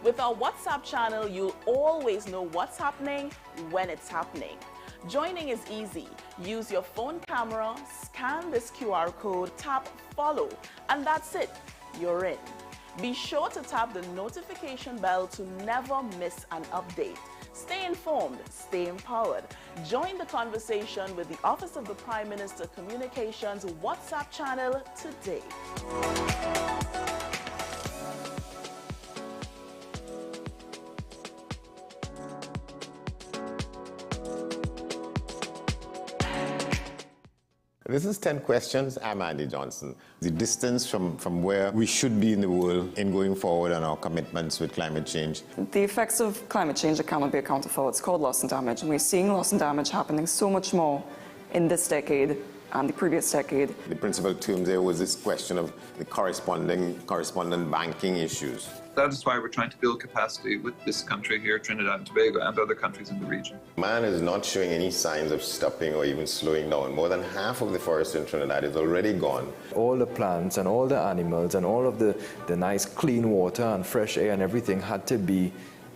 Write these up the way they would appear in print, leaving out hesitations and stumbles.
With our WhatsApp channel, you'll always know what's happening when it's happening. Joining is easy. Use your phone camera, scan this QR code, tap follow, and that's it. You're in. Be sure to tap the notification bell to never miss an update. Stay informed, stay empowered. Join the conversation with the Office of the Prime Minister Communications WhatsApp channel today. This is 10 Questions. I'm Andy Johnson. The distance from where we should be in the world in going forward on our commitments with climate change. The effects of climate change that cannot be accounted for. It's called loss and damage, and we're seeing loss and damage happening so much more in this decade and the previous decade. The principal term there was this question of the correspondent banking issues. That is why we're trying to build capacity with this country here, Trinidad and Tobago, and other countries in the region. Man is not showing any signs of stopping or even slowing down. More than half of the forest in Trinidad is already gone. All the plants and all the animals and all of the nice clean water and fresh air and everything had to be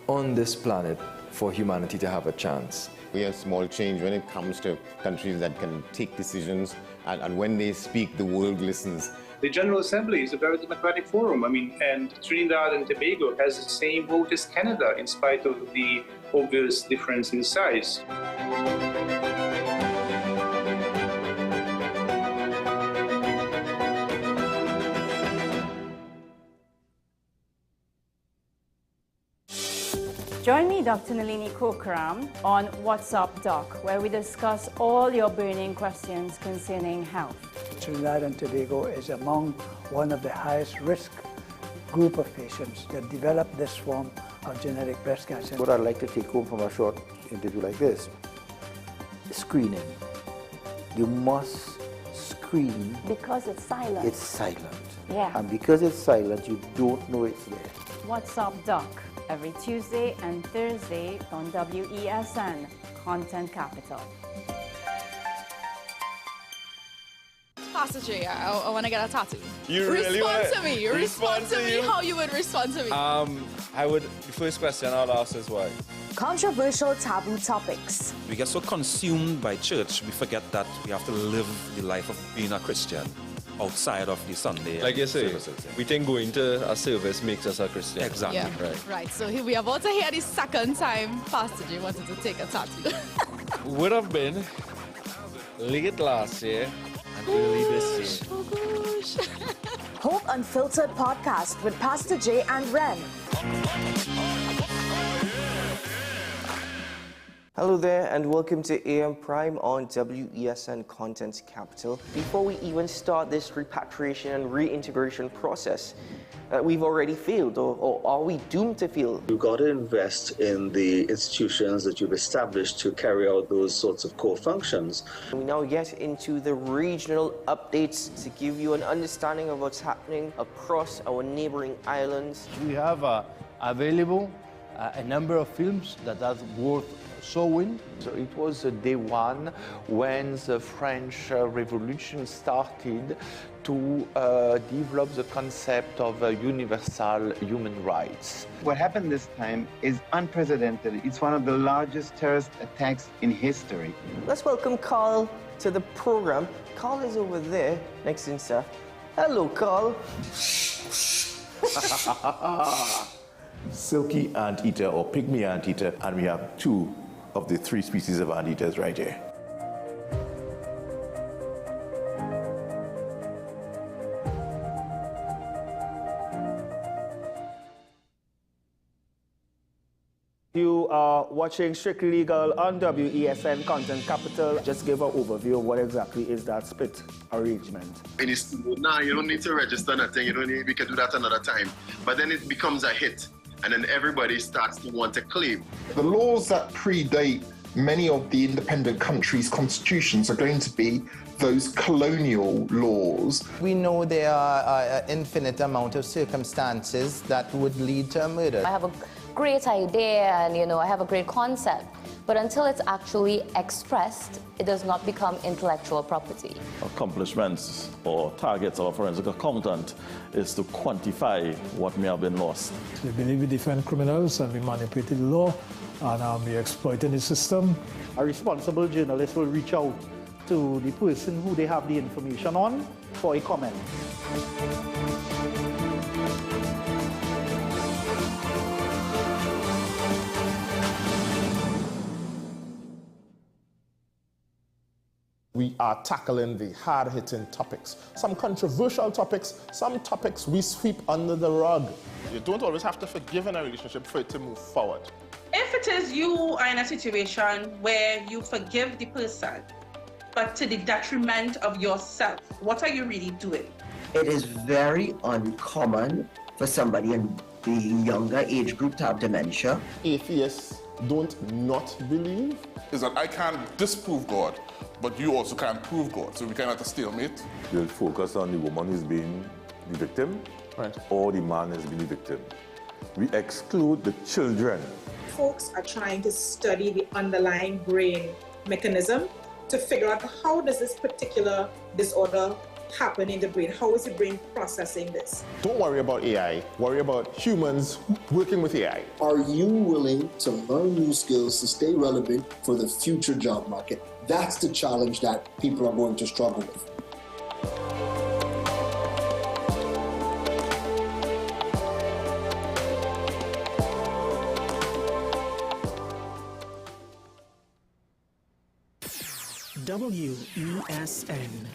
on this planet for humanity to have a chance. We have small change when it comes to countries that can take decisions, and when they speak, the world listens. The General Assembly is a very democratic forum. And Trinidad and Tobago has the same vote as Canada, in spite of the obvious difference in size. Join me, Dr. Nalini Kokram, on WhatsApp Doc, where we discuss all your burning questions concerning health. Trinidad and Tobago is among one of the highest risk group of patients that develop this form of genetic breast cancer. What I'd like to take home from a short interview like this, screening. You must screen. Because it's silent. It's silent. Yeah. And because it's silent, you don't know it's there. WhatsApp Doc, every Tuesday and Thursday on WESN, Content Capital. Pastor J, I want to get a tattoo. You really want to me. Respond to me how you would respond to me. The first question I'll ask is why? Controversial taboo topics. We get so consumed by church, we forget that we have to live the life of being a Christian outside of the Sunday. Like you say, services. we think going to a service makes us a Christian. Exactly. Yeah, right. So we are about to hear the second time Pastor J wanted to take a tattoo. Would have been late last year and early this year. Oh gosh. Hope Unfiltered podcast with Pastor J and Ren. Hello there and welcome to AM Prime on WESN Content Capital. Before we even start this repatriation and reintegration process, we've already failed, or are we doomed to fail? You've got to invest in the institutions that you've established to carry out those sorts of core functions. We now get into the regional updates to give you an understanding of what's happening across our neighboring islands. We have available a number of films that are worth showing. So it was day one when the French Revolution started to develop the concept of universal human rights. What happened this time is unprecedented. It's one of the largest terrorist attacks in history. Let's welcome Carl to the program. Carl is over there next to himself. Hello, Carl. Silky anteater or pygmy anteater, and we have two of the three species of anteaters right here. You are watching Strictly Legal on WESN Content Capital. Just give an overview of what exactly is that split arrangement. Now you don't need to register nothing. You don't need, we can do that another time. But then it becomes a hit, and then everybody starts to want to claim. The laws that predate many of the independent countries' constitutions are going to be those colonial laws. We know there are an infinite amount of circumstances that would lead to a murder. I have a great idea and, I have a great concept, but until it's actually expressed, it does not become intellectual property. Accomplishments or targets of a forensic accountant is to quantify what may have been lost. They believe we defend criminals and we manipulated the law and we exploited the system. A responsible journalist will reach out to the person who they have the information on for a comment. We are tackling the hard-hitting topics, some controversial topics, some topics we sweep under the rug. You don't always have to forgive in a relationship for it to move forward. If it is you are in a situation where you forgive the person, but to the detriment of yourself, what are you really doing? It is very uncommon for somebody in the younger age group to have dementia. Atheists don't not believe. Is that I can't disprove God, but you also can't prove God. So we kind of at a stalemate. You'll focus on the woman who's being the victim, right, or the man who's being the victim. We exclude the children. Folks are trying to study the underlying brain mechanism to figure out how does this particular disorder happen in the brain? How is the brain processing this? Don't worry about AI, worry about humans working with AI. Are you willing to learn new skills to stay relevant for the future job market? That's the challenge that people are going to struggle with. WESN.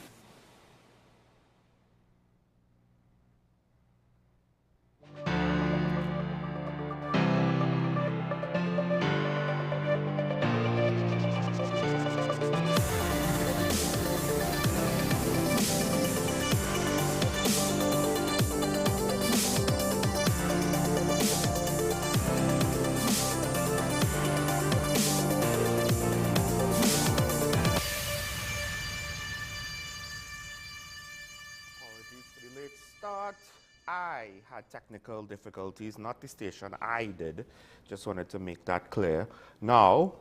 I had technical difficulties, not the station, I did. Just wanted to make that clear. Now,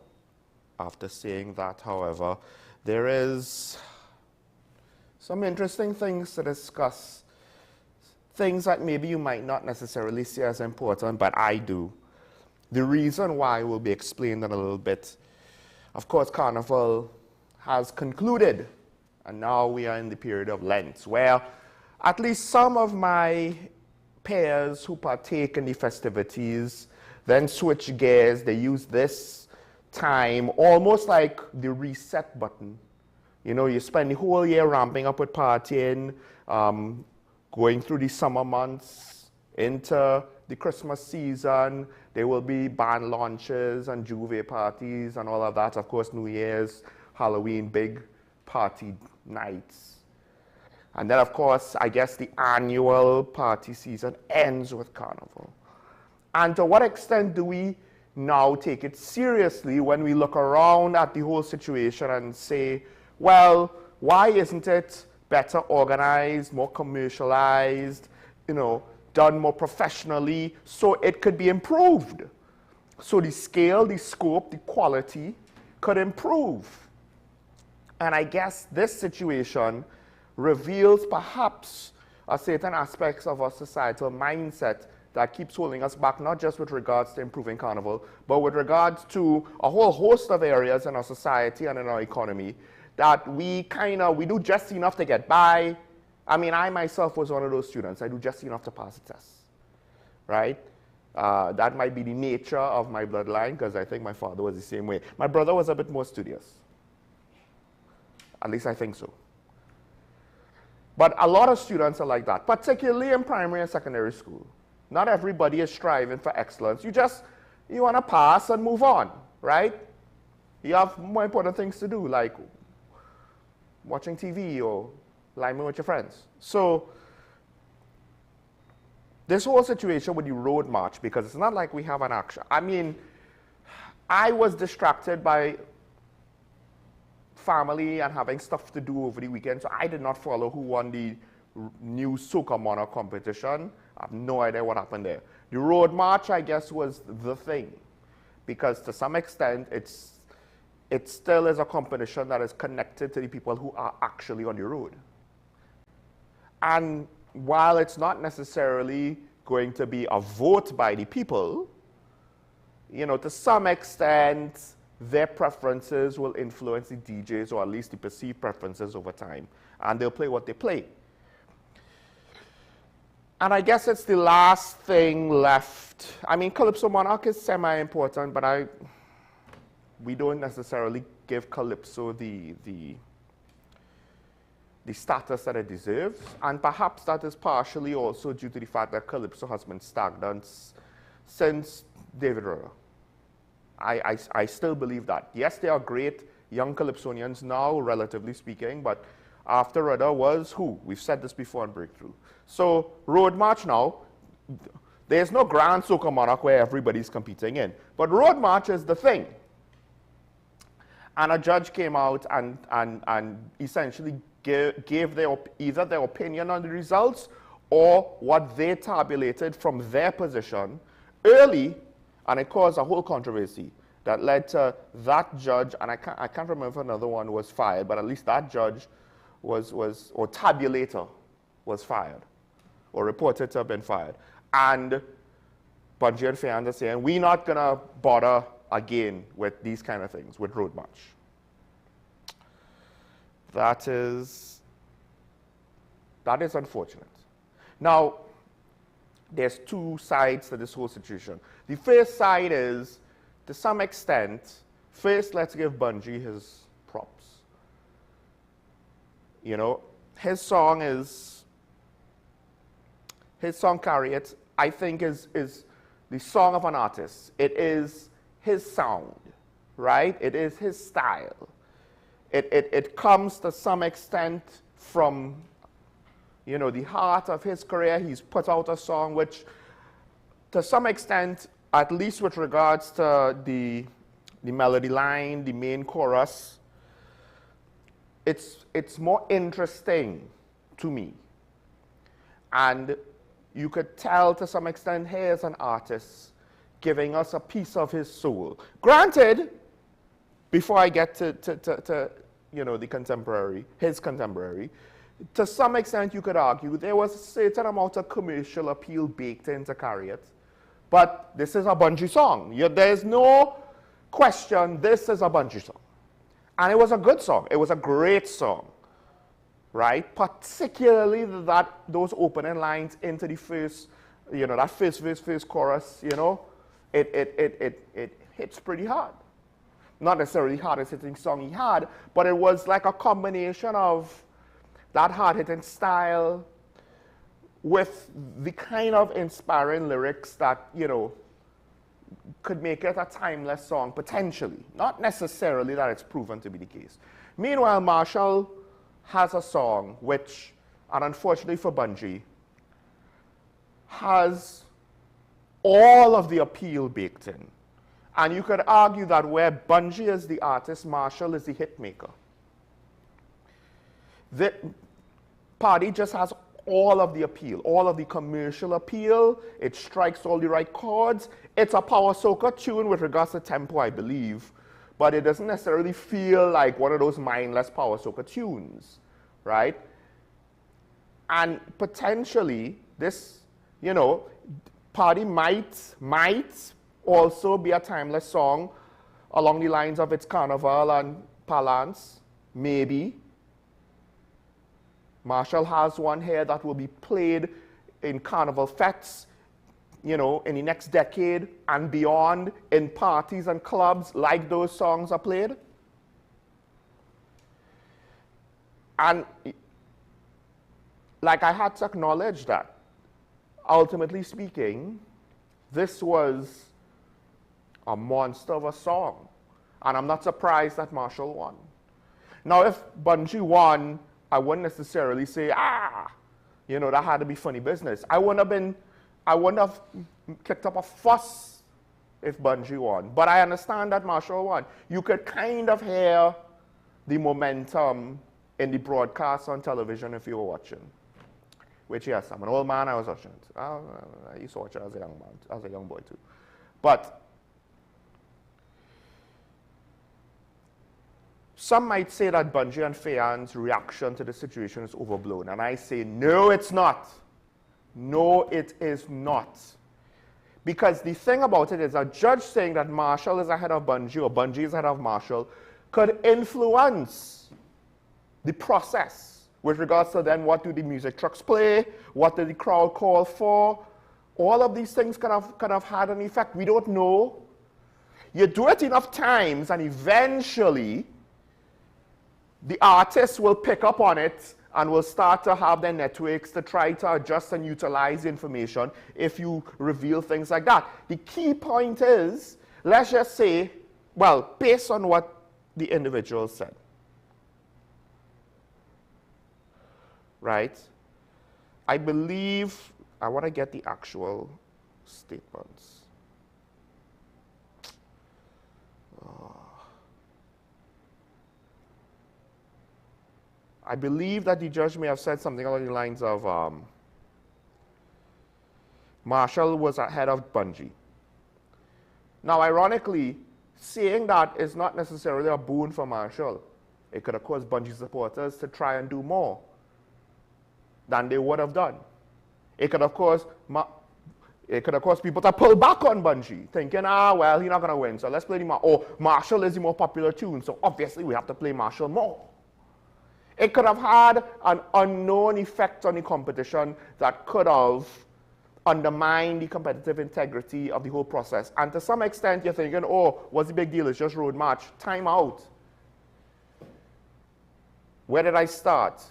after saying that, however, there is some interesting things to discuss. Things that maybe you might not necessarily see as important, but I do. The reason why will be explained in a little bit. Of course, Carnival has concluded, and now we are in the period of Lent, where at least some of my peers who partake in the festivities then switch gears. They use this time almost like the reset button. You know, you spend the whole year ramping up with partying, going through the summer months into the Christmas season. There will be band launches and Juve parties and all of that. Of course, New Year's, Halloween, big party nights. And then, of course, I guess the annual party season ends with Carnival. And to what extent do we now take it seriously when we look around at the whole situation and say, well, why isn't it better organized, more commercialized, you know, done more professionally so it could be improved? So the scale, the scope, the quality could improve. And I guess this situation reveals perhaps a certain aspects of our societal mindset that keeps holding us back, not just with regards to improving Carnival, but with regards to a whole host of areas in our society and in our economy that we do just enough to get by. I mean, I myself was one of those students. I do just enough to pass the test, right? That might be the nature of my bloodline, because I think my father was the same way. My brother was a bit more studious. At least I think so. But a lot of students are like that, particularly in primary and secondary school. Not everybody is striving for excellence. You want to pass and move on, right? You have more important things to do, like watching TV or liming with your friends. So this whole situation with the road march, because it's not like we have an action. I mean, I was distracted by family and having stuff to do over the weekend, so I did not follow who won the new Soca Monarch competition. I have no idea what happened there. The road march, I guess, was the thing, because to some extent, it's it still is a competition that is connected to the people who are actually on the road. And while it's not necessarily going to be a vote by the people, you know, to some extent, their preferences will influence the DJs, or at least the perceived preferences over time. And they'll play what they play. And I guess it's the last thing left. I mean, Calypso Monarch is semi-important, but we don't necessarily give Calypso the status that it deserves. And perhaps that is partially also due to the fact that Calypso has been stagnant since David Rudder. I still believe that. Yes, they are great young Calypsonians now, relatively speaking, but after Rudder was who? We've said this before on Breakthrough. So Road March now, there's no Grand Soca Monarch where everybody's competing in, but Road March is the thing. And a judge came out and essentially gave either their opinion on the results or what they tabulated from their position early, and it caused a whole controversy that led to that judge, and I can't remember if another one was fired, but at least that judge or tabulator was fired, or reported to have been fired. And Bunji and Fayand are saying, we're not going to bother again with these kind of things, with Road March. That is unfortunate. Now, there's two sides to this whole situation. The first side is, to some extent, first let's give Bunji his props. You know, his song Carry It, I think is the song of an artist. It is his sound, right? It is his style. It comes to some extent from, you know, the heart of his career. He's put out a song which, to some extent, at least with regards to the melody line, the main chorus, it's more interesting to me. And you could tell to some extent, here's an artist giving us a piece of his soul. Granted, before I get to you know, his contemporary, to some extent you could argue there was a certain amount of commercial appeal baked into Carry It. But this is a Bunji song. There's no question this is a Bunji song. And it was a good song. It was a great song, right? Particularly those opening lines into the first, you know, that first verse, first chorus, you know, it hits pretty hard. Not necessarily hardest hitting song he had, but it was like a combination of that hard-hitting style with the kind of inspiring lyrics that, you know, could make it a timeless song, potentially. Not necessarily that it's proven to be the case. Meanwhile, Marshall has a song which, and unfortunately for Bunji, has all of the appeal baked in. And you could argue that where Bunji is the artist, Marshall is the hit maker. The party just has all of the appeal, all of the commercial appeal. It strikes all the right chords. It's a power soca tune with regards to tempo, I believe, but it doesn't necessarily feel like one of those mindless power soca tunes, right? And potentially, this, you know, party might also be a timeless song along the lines of its carnival and parlance, maybe. Marshall has one here that will be played in carnival fetes, you know, in the next decade and beyond, in parties and clubs like those songs are played. And like, I had to acknowledge that, ultimately speaking, this was a monster of a song. And I'm not surprised that Marshall won. Now, if Bunji won, I wouldn't necessarily say, you know, that had to be funny business. I wouldn't have kicked up a fuss if Bunji won. But I understand that Marshall won. You could kind of hear the momentum in the broadcast on television if you were watching. Which, yes, I'm an old man, I was watching it. I used to watch it as a young man, as a young boy too. But some might say that Bunji and Fayan's reaction to the situation is overblown, and I say, no, it's not. No, it is not. Because the thing about it is a judge saying that Marshall is ahead of Bunji or Bunji is ahead of Marshall could influence the process with regards to then what do the music trucks play, what did the crowd call for. All of these things kind of had an effect. We don't know. You do it enough times and eventually the artists will pick up on it and will start to have their networks to try to adjust and utilize information if you reveal things like that. The key point is, let's just say, well, based on what the individual said, right? I believe, I want to get the actual statements. I believe that the judge may have said something along the lines of Marshall was ahead of Bunji. Now, ironically, saying that is not necessarily a boon for Marshall. It could have caused Bunji supporters to try and do more than they would have done. It could have caused people to pull back on Bunji, thinking, well, he's not going to win, so let's play the Marshall is the more popular tune, so obviously we have to play Marshall more. It could have had an unknown effect on the competition that could have undermined the competitive integrity of the whole process. And to some extent, you're thinking, what's the big deal? It's just road march. Time out. Where did I start?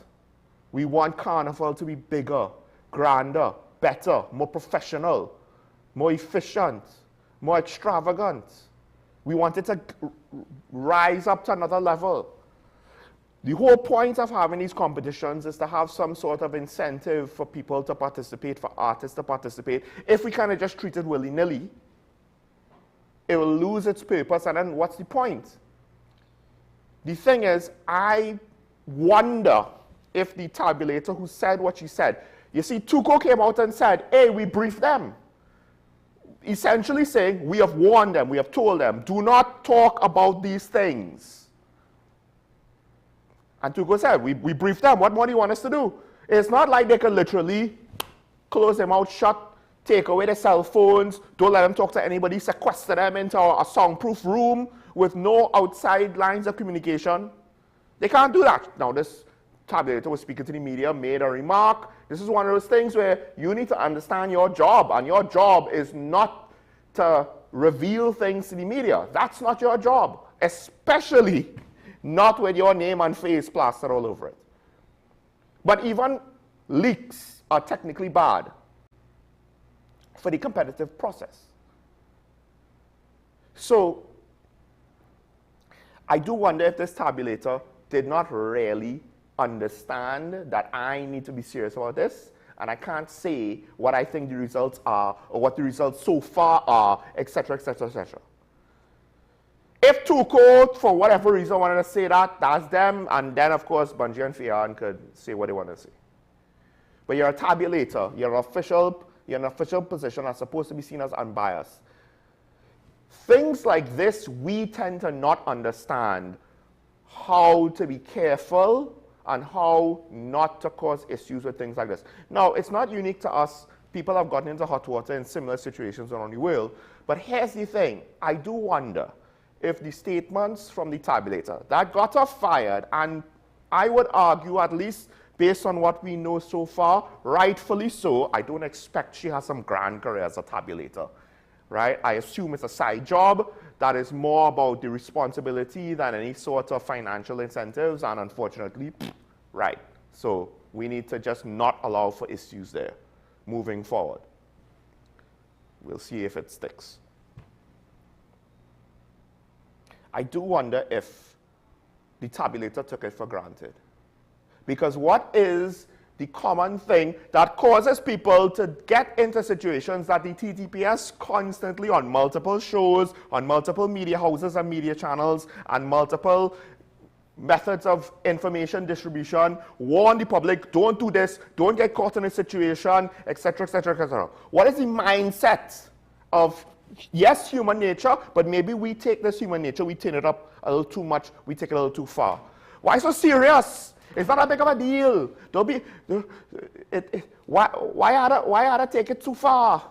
We want Carnival to be bigger, grander, better, more professional, more efficient, more extravagant. We want it to rise up to another level. The whole point of having these competitions is to have some sort of incentive for people to participate, for artists to participate. If we kind of just treat it willy-nilly, it will lose its purpose, and then what's the point? The thing is, I wonder if the tabulator who said what she said, you see, Tuco came out and said, hey, we briefed them. Essentially saying, we have warned them, we have told them, do not talk about these things. And Tuco said, we briefed them. What more do you want us to do? It's not like they can literally close them out shut, take away their cell phones, don't let them talk to anybody, sequester them into a soundproof room with no outside lines of communication. They can't do that. Now, this tabulator was speaking to the media, made a remark. This is one of those things where you need to understand your job, and your job is not to reveal things to the media. That's not your job, especially not with your name and face plastered all over it. But even leaks are technically bad for the competitive process. So I do wonder if this tabulator did not really understand that I need to be serious about this, and I can't say what I think the results are or what the results so far are, etc., etc., etc. If Tuco, for whatever reason, wanted to say that, that's them, and then, of course, Bunji and Fayan could say what they want to say. But you're a tabulator, you're in an official position that's supposed to be seen as unbiased. Things like this, we tend to not understand how to be careful and how not to cause issues with things like this. Now, it's not unique to us. People have gotten into hot water in similar situations around the world. But here's the thing. I do wonder if the statements from the tabulator that got her fired, and I would argue, at least based on what we know so far, rightfully so, I don't expect she has some grand career as a tabulator, right? I assume it's a side job that is more about the responsibility than any sort of financial incentives, and unfortunately, right. So we need to just not allow for issues there moving forward. We'll see if it sticks. I do wonder if the tabulator took it for granted. Because what is the common thing that causes people to get into situations that the TTPS constantly on multiple shows, on multiple media houses and media channels, and multiple methods of information distribution, warn the public, don't do this, don't get caught in a situation, etc., etc., etc. What is the mindset of yes, human nature, but maybe we take this human nature, we turn it up a little too much, we take it a little too far. Why so serious? It's not that big of a deal. Don't be, why oughta take it too far?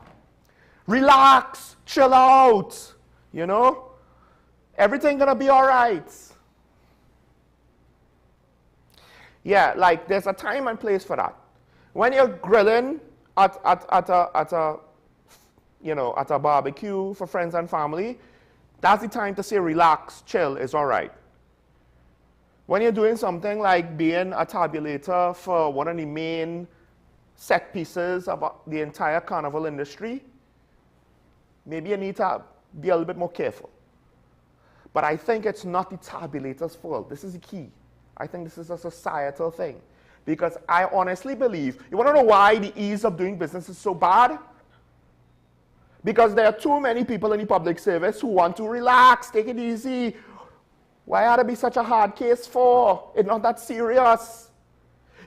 Relax, chill out, you know? Everything gonna be all right. Yeah, like there's a time and place for that. When you're grilling at a barbecue for friends and family, that's the time to say relax, chill, it's all right. When you're doing something like being a tabulator for one of the main set pieces of the entire carnival industry, maybe you need to be a little bit more careful. But I think it's not the tabulator's fault. This is the key. I think this is a societal thing. Because I honestly believe, you want to know why the ease of doing business is so bad? Because there are too many people in the public service who want to relax, take it easy. Why ought to be such a hard case for? It's not that serious.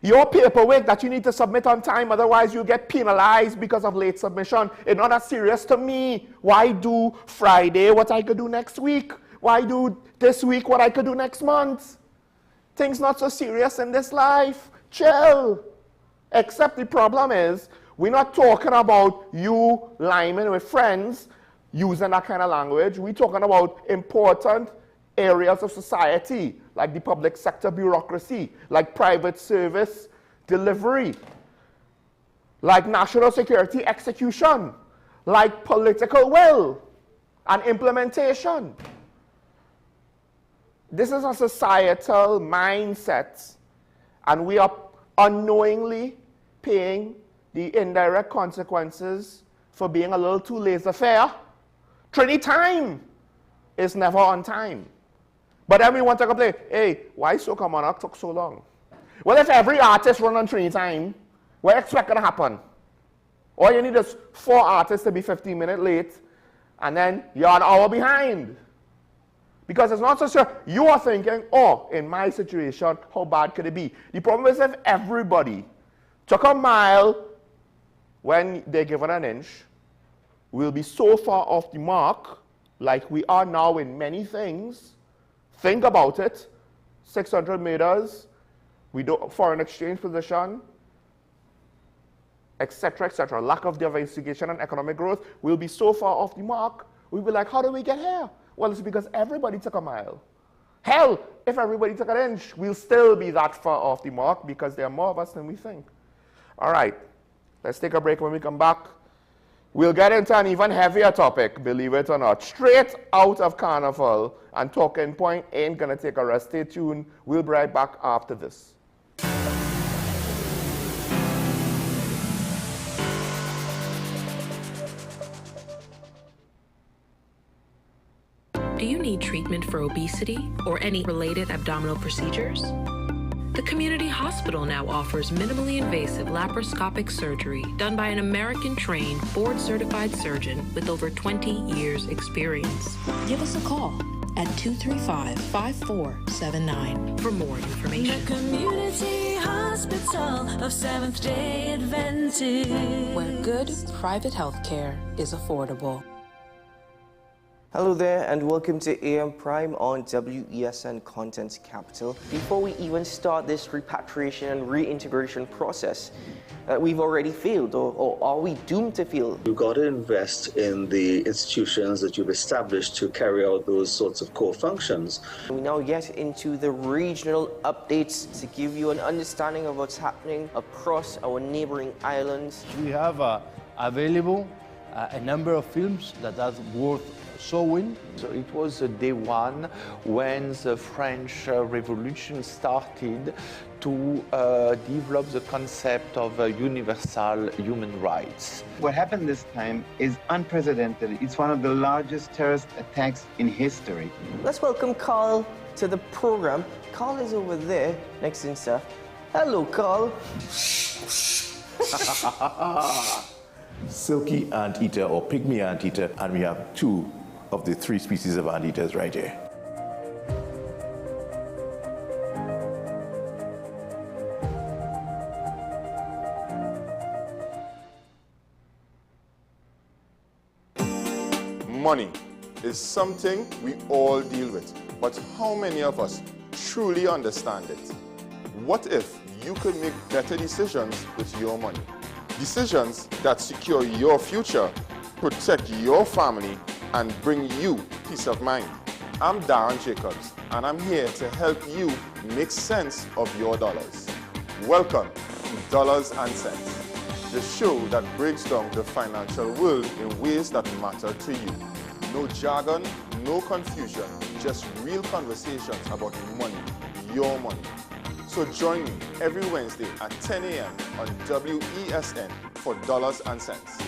Your paperwork that you need to submit on time, otherwise you get penalized because of late submission. It's not that serious to me. Why do Friday what I could do next week? Why do this week what I could do next month? Things not so serious in this life. Chill. Except the problem is, we're not talking about you liming with friends using that kind of language. We're talking about important areas of society, like the public sector bureaucracy, like private service delivery, like national security execution, like political will and implementation. This is a societal mindset, and we are unknowingly paying the indirect consequences for being a little too laissez-faire. Trinity time is never on time. But then we want to complain, hey, why Soca Monarch took so long? Well, if every artist run on Trinity time, what expect to happen? All you need is 4 artists to be 15 minutes late, and then you're an hour behind. Because it's not so sure. You are thinking, oh, in my situation, how bad could it be? The problem is if everybody took a mile when they're given an inch, we'll be so far off the mark, like we are now in many things. Think about it. 600 meters, we do foreign exchange position, etc., etc. Lack of diversification and economic growth. We'll be so far off the mark. We'll be like, how did we get here? Well, it's because everybody took a mile. Hell, if everybody took an inch, we'll still be that far off the mark because there are more of us than we think. All right, let's take a break. When we come back, we'll get into an even heavier topic, believe it or not. Straight out of Carnival, and Talking Point ain't gonna take a rest. Stay tuned. We'll be right back after this. Do you need treatment for obesity or any related abdominal procedures? The community hospital now offers minimally invasive laparoscopic surgery done by an American-trained, board-certified surgeon with over 20 years' experience. Give us a call at 235-5479 for more information. The Community Hospital of Seventh-day Adventist, where good private health care is affordable. Hello there and welcome to AM Prime on WESN Content Capital. Before we even start this repatriation and reintegration process, we've already failed, or are we doomed to fail? You've got to invest in the institutions that you've established to carry out those sorts of core functions. We now get into the regional updates to give you an understanding of what's happening across our neighboring islands. We have available a number of films that are worth showing. So it was day one when the French Revolution started to develop the concept of universal human rights. What happened this time is unprecedented. It's one of the largest terrorist attacks in history. Let's welcome Carl to the program. Carl is over there next in stuff. Hello, Carl. Silky anteater or pygmy anteater, and we have 2 of the 3 species of anteaters right here. Money is something we all deal with, but how many of us truly understand it? What if you could make better decisions with your money? Decisions that secure your future, protect your family, and bring you peace of mind. I'm Darren Jacobs, and I'm here to help you make sense of your dollars. Welcome to Dollars and Cents, the show that breaks down the financial world in ways that matter to you. No jargon, no confusion, just real conversations about money, your money. So join me every Wednesday at 10 a.m. on WESN for Dollars and Cents.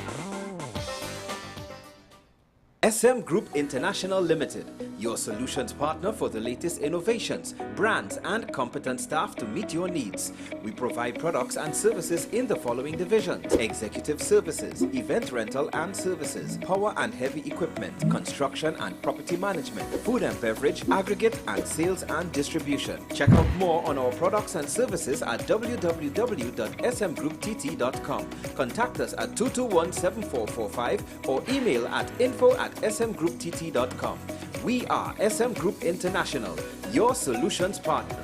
SM Group International Limited, your solutions partner for the latest innovations, brands, and competent staff to meet your needs. We provide products and services in the following divisions: executive services, event rental and services, power and heavy equipment, construction and property management, food and beverage, aggregate and sales and distribution. Check out more on our products and services at www.smgrouptt.com. Contact us at 221-7445 or email at info@smgrouptt.com. We are SM Group International, your solutions partner.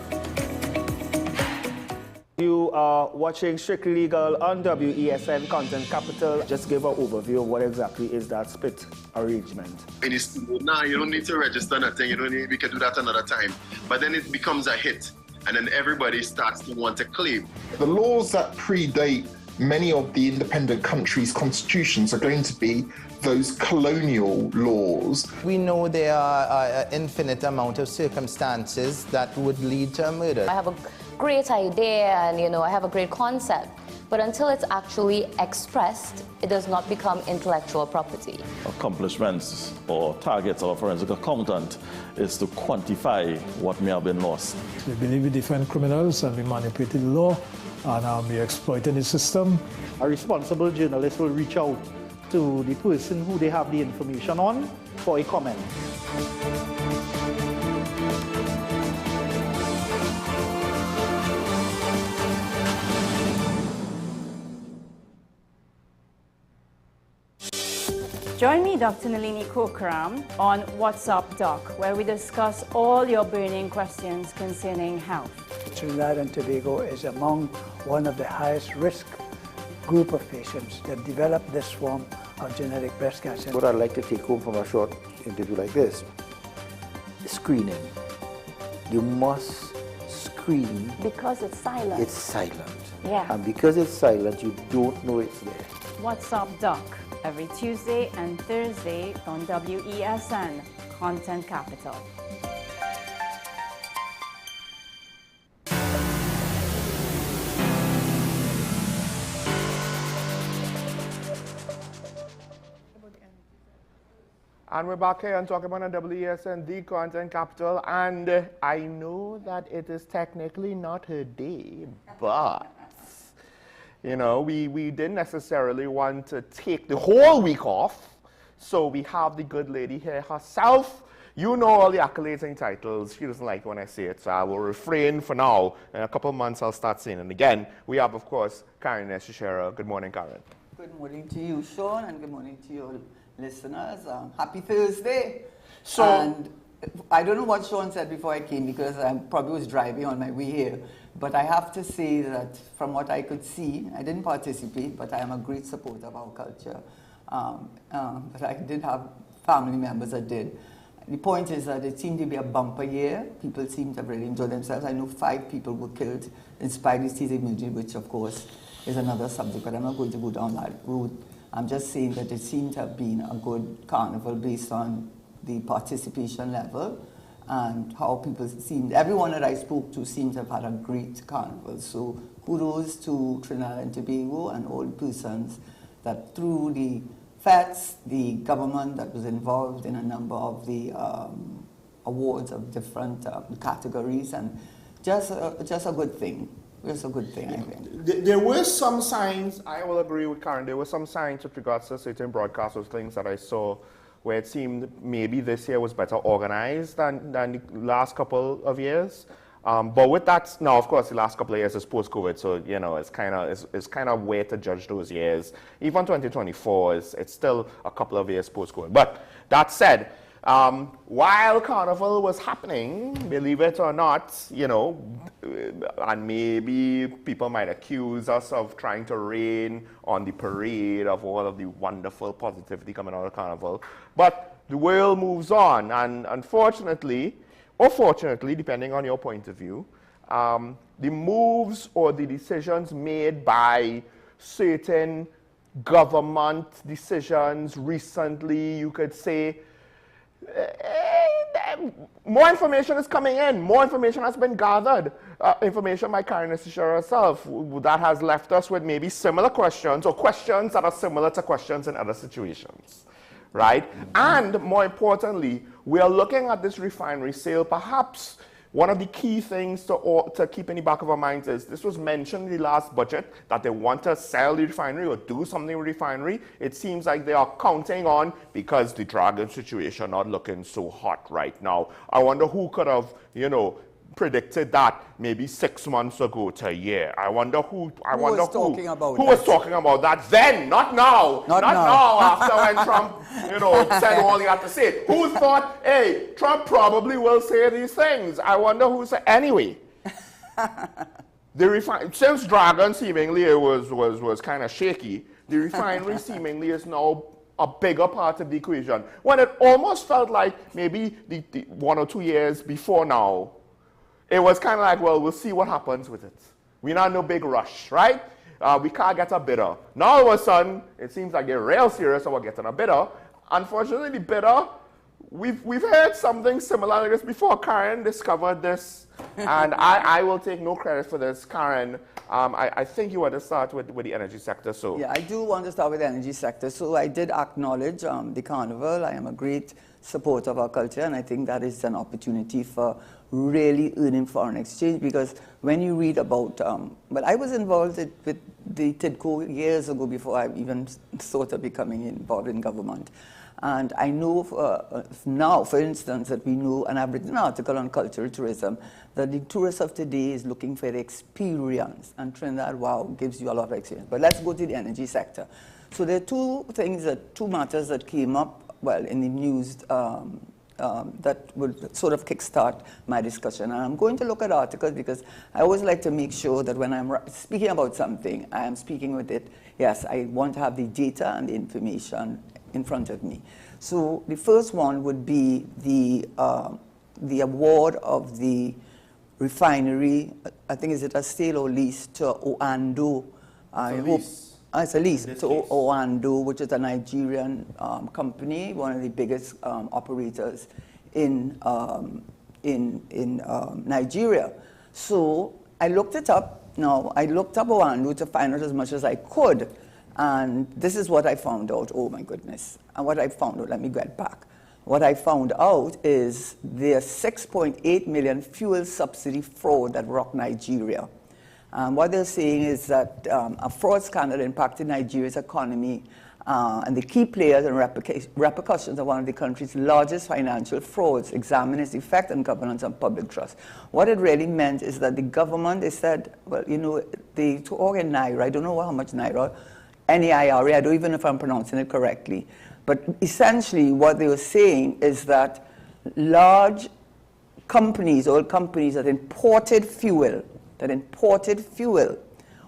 You are watching Strictly Legal on WESN Content Capital. Just give an overview of what exactly is that split arrangement. And it's, nah, you don't need to register nothing. You don't need, we can do that another time. But then it becomes a hit, and then everybody starts to want to claim. The laws that predate many of the independent countries' constitutions are going to be those colonial laws. We know there are an infinite amount of circumstances that would lead to a murder. I have a great idea and, I have a great concept, but until it's actually expressed, it does not become intellectual property. Accomplishments or targets of a forensic accountant is to quantify what may have been lost. We believe we defend criminals and we manipulated the law and we exploited the system. A responsible journalist will reach out to the person who they have the information on for a comment. Join me, Dr. Nalini Kokram, on What's Up Doc, where we discuss all your burning questions concerning health. Trinidad and Tobago is among one of the highest risk group of patients that develop this form of genetic breast cancer. What I'd like to take home from a short interview like this, screening. You must screen. Because it's silent. It's silent. Yeah. And because it's silent, you don't know it's there. What's Up Doc, every Tuesday and Thursday on WESN, Content Capital. And we're back here and talking about WESN, the Content Capital, and I know that it is technically not her day, but, we didn't necessarily want to take the whole week off, so we have the good lady here herself. You know all the accolades and titles. She doesn't like when I say it, so I will refrain for now. In a couple of months, I'll start saying it again. We have, of course, Karen Eshishera. Good morning, Karen. Good morning to you, Sean, and good morning to your listeners. Happy Thursday. And I don't know what Sean said before I came because I probably was driving on my way here. But I have to say that from what I could see, I didn't participate, but I am a great supporter of our culture. But I did have family members that did. The point is that it seemed to be a bumper year. People seemed to have really enjoyed themselves. I know 5 people were killed in spite of state emergency, which of course is another subject, but I'm not going to go down that route. I'm just saying that it seemed to have been a good carnival based on the participation level and how people seemed, everyone that I spoke to seemed to have had a great carnival. So kudos to Trinidad and Tobago and all persons that through the FETs, the government that was involved in a number of the awards of different categories, and just a good thing. It's a good thing, I think. There were some signs, I will agree with Karen, there were some signs with regards to certain broadcasters, things that I saw where it seemed maybe this year was better organized than the last couple of years. But with that, now of course the last couple of years is post-COVID, so it's kind of weird to judge those years. Even 2024 it's still a couple of years post-COVID. But That said, while Carnival was happening, believe it or not, you know, and maybe people might accuse us of trying to rain on the parade of all of the wonderful positivity coming out of Carnival, but the world moves on, and unfortunately, or fortunately, depending on your point of view, the moves or the decisions made by certain government decisions recently, you could say, more information is coming in, more information has been gathered, information by Karen Isisha herself, that has left us with maybe similar questions or questions that are similar to questions in other situations, right? And more importantly, we are looking at this refinery sale. Perhaps one of the key things to keep in the back of our minds is this was mentioned in the last budget that they want to sell the refinery or do something with the refinery. It seems like they are counting on, because the Dragon situation not looking so hot right now. I wonder who could have, you know, predicted that maybe 6 months ago to a year. I wonder who was talking about that then, not now. Not now after when Trump, you know, said all he had to say. Who thought, hey, Trump probably will say these things? I wonder who said. Anyway, since Dragon seemingly was kind of shaky, the refinery seemingly is now a bigger part of the equation. When it almost felt like maybe the 1 or 2 years before now, it was kind of like, well, we'll see what happens with it. We're not in no big rush, right? We can't get a bidder. Now all of a sudden, it seems like they're real serious about getting a bidder. Unfortunately, the bidder, we've heard something similar like this before. Karen discovered this, and I will take no credit for this. Karen, I think you want to start with the energy sector. So yeah, I do want to start with the energy sector. So I did acknowledge the Carnival. I am a great supporter of our culture, and I think that is an opportunity for really earning foreign exchange, because when you read about, well, I was involved with the TIDCO years ago before I even thought of becoming involved in government. And I know now, for instance, that we know, and I've written an article on cultural tourism, that the tourist of today is looking for the experience, and Trinidad, wow, gives you a lot of experience. But let's go to the energy sector. So there are two matters that came up, well, in the news that would sort of kickstart my discussion. And I'm going to look at articles because I always like to make sure that when I'm speaking about something, I am speaking with it. Yes, I want to have the data and the information in front of me. So the first one would be the award of the refinery, I think is it a sale or lease, to Oando. It's a lease to Oando, which is a Nigerian company, one of the biggest operators in Nigeria. So I looked it up. Now, I looked up Oando to find out as much as I could. And this is what I found out. Oh, my goodness. And what I found out, let me get back. What I found out is there's 6.8 million fuel subsidy fraud that rocked Nigeria. What they're saying is that a fraud scandal impacted Nigeria's economy, and the key players and repercussions of one of the country's largest financial frauds, examine its effect on governance and public trust. What it really meant is that the government, they said, well, you know, they talk in Naira, I don't know how much Naira, N-E-I-R-A, I don't even know if I'm pronouncing it correctly. But essentially what they were saying is that large companies, oil companies that imported fuel,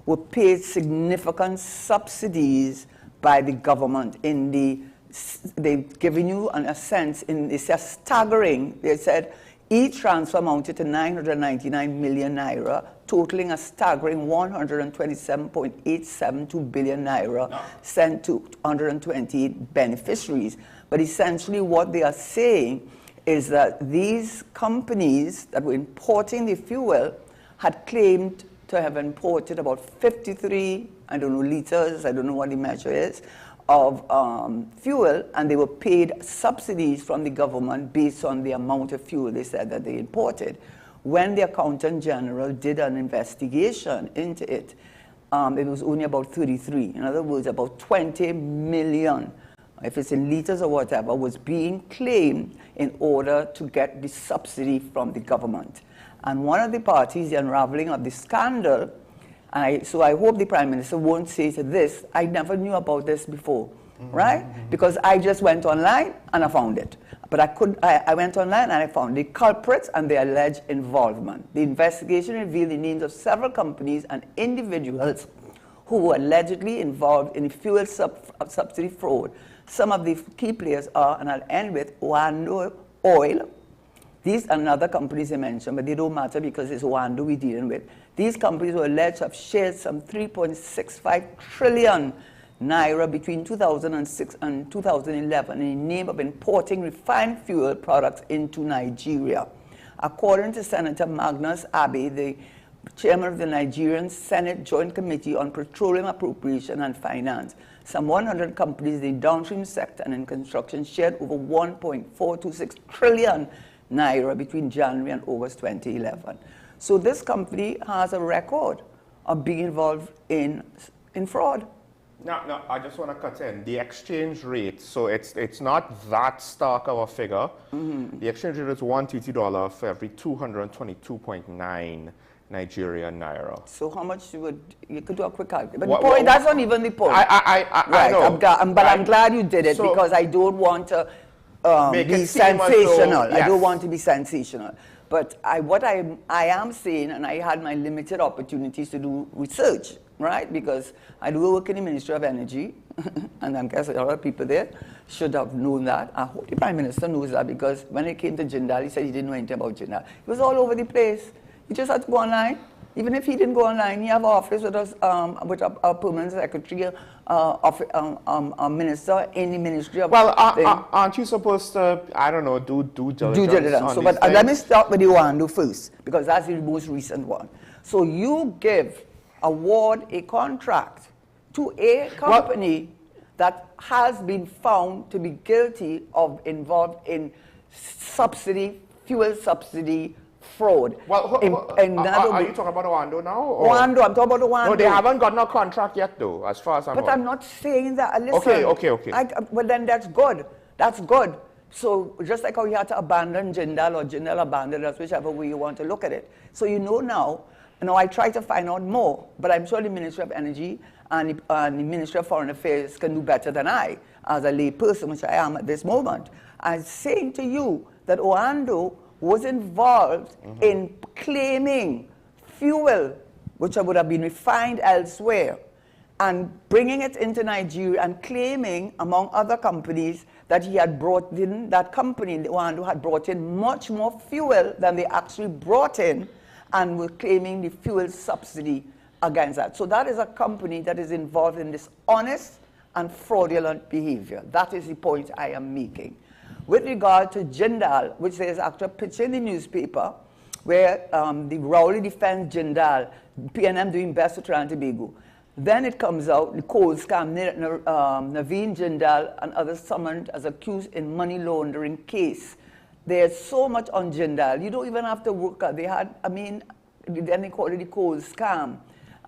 were paid significant subsidies by the government. They've given you a sense, it's a staggering, they said e-transfer amounted to 999 million naira, totaling a staggering 127.872 billion naira sent to 128 beneficiaries. But essentially what they are saying is that these companies that were importing the fuel had claimed to have imported about 53, I don't know, liters, I don't know what the measure is, of fuel, and they were paid subsidies from the government based on the amount of fuel they said that they imported. When the Accountant General did an investigation into it, it was only about 33. In other words, about 20 million, if it's in liters or whatever, was being claimed in order to get the subsidy from the government. And one of the parties, the unraveling of the scandal, so I hope the Prime Minister won't say to this, I never knew about this before, right? Because I just went online and I found it. But I went online and I found the culprits and their alleged involvement. The investigation revealed the names of several companies and individuals who were allegedly involved in fuel subsidy fraud. Some of the key players are, and I'll end with, Wando Oil. These are other companies they mentioned, but they don't matter because it's Wando we're dealing with. These companies were alleged to have shared some 3.65 trillion naira between 2006 and 2011 in the name of importing refined fuel products into Nigeria. According to Senator Magnus Abe, the chairman of the Nigerian Senate Joint Committee on Petroleum Appropriation and Finance, some 100 companies in the downstream sector and in construction shared over 1.426 trillion naira between January and August 2011. So this company has a record of being involved in fraud. No, I just want to cut in. The exchange rate, so it's not that stark of a figure. The exchange rate is $1 for every 222.9 Nigerian naira. So how much you could do a quick calculation. But the point, that's not even the point. I know. I'm glad you did it because I don't want to be sensational. Yes. I don't want to be sensational. But what I am saying, and I had my limited opportunities to do research, right? Because I do work in the Ministry of Energy, and I guess a lot of people there should have known that. I hope the Prime Minister knows that because when it came to Jindal, he said he didn't know anything about Jindal. It was all over the place. He just had to go online. Even if he didn't go online, he have an office with us, with our permanent secretary, minister in the Ministry of. Well, aren't you supposed to, I don't know, do diligence? So, but let me start with the Wando first, because that's the most recent one. So you award a contract to a company that has been found to be guilty of involved in fuel subsidy fraud. Well, are you talking about Wando now? Wando, I'm talking about the Wando. No, they haven't gotten a contract yet, though, as far as I'm aware. But I'm not saying that. Listen, okay. Well, then that's good. That's good. So just like how you had to abandon Jindal or Jindal abandoned us, whichever way you want to look at it. So you know now, I try to find out more, but I'm sure the Ministry of Energy and the Ministry of Foreign Affairs can do better than I, as a lay person, which I am at this moment. I'm saying to you that Wando was involved in claiming fuel, which would have been refined elsewhere, and bringing it into Nigeria and claiming, among other companies, that he had brought in, that company, Wando, had brought in much more fuel than they actually brought in, and were claiming the fuel subsidy against that. So that is a company that is involved in this honest and fraudulent behavior. That is the point I am making. With regard to Jindal, which there is actually a picture in the newspaper where the Rowley defends Jindal, PNM doing best for Trinidad and Tobago. Then it comes out, the coal scam, Naveen Jindal and others summoned as accused in money laundering case. There's so much on Jindal. You don't even have to work out. Then they call it the coal scam.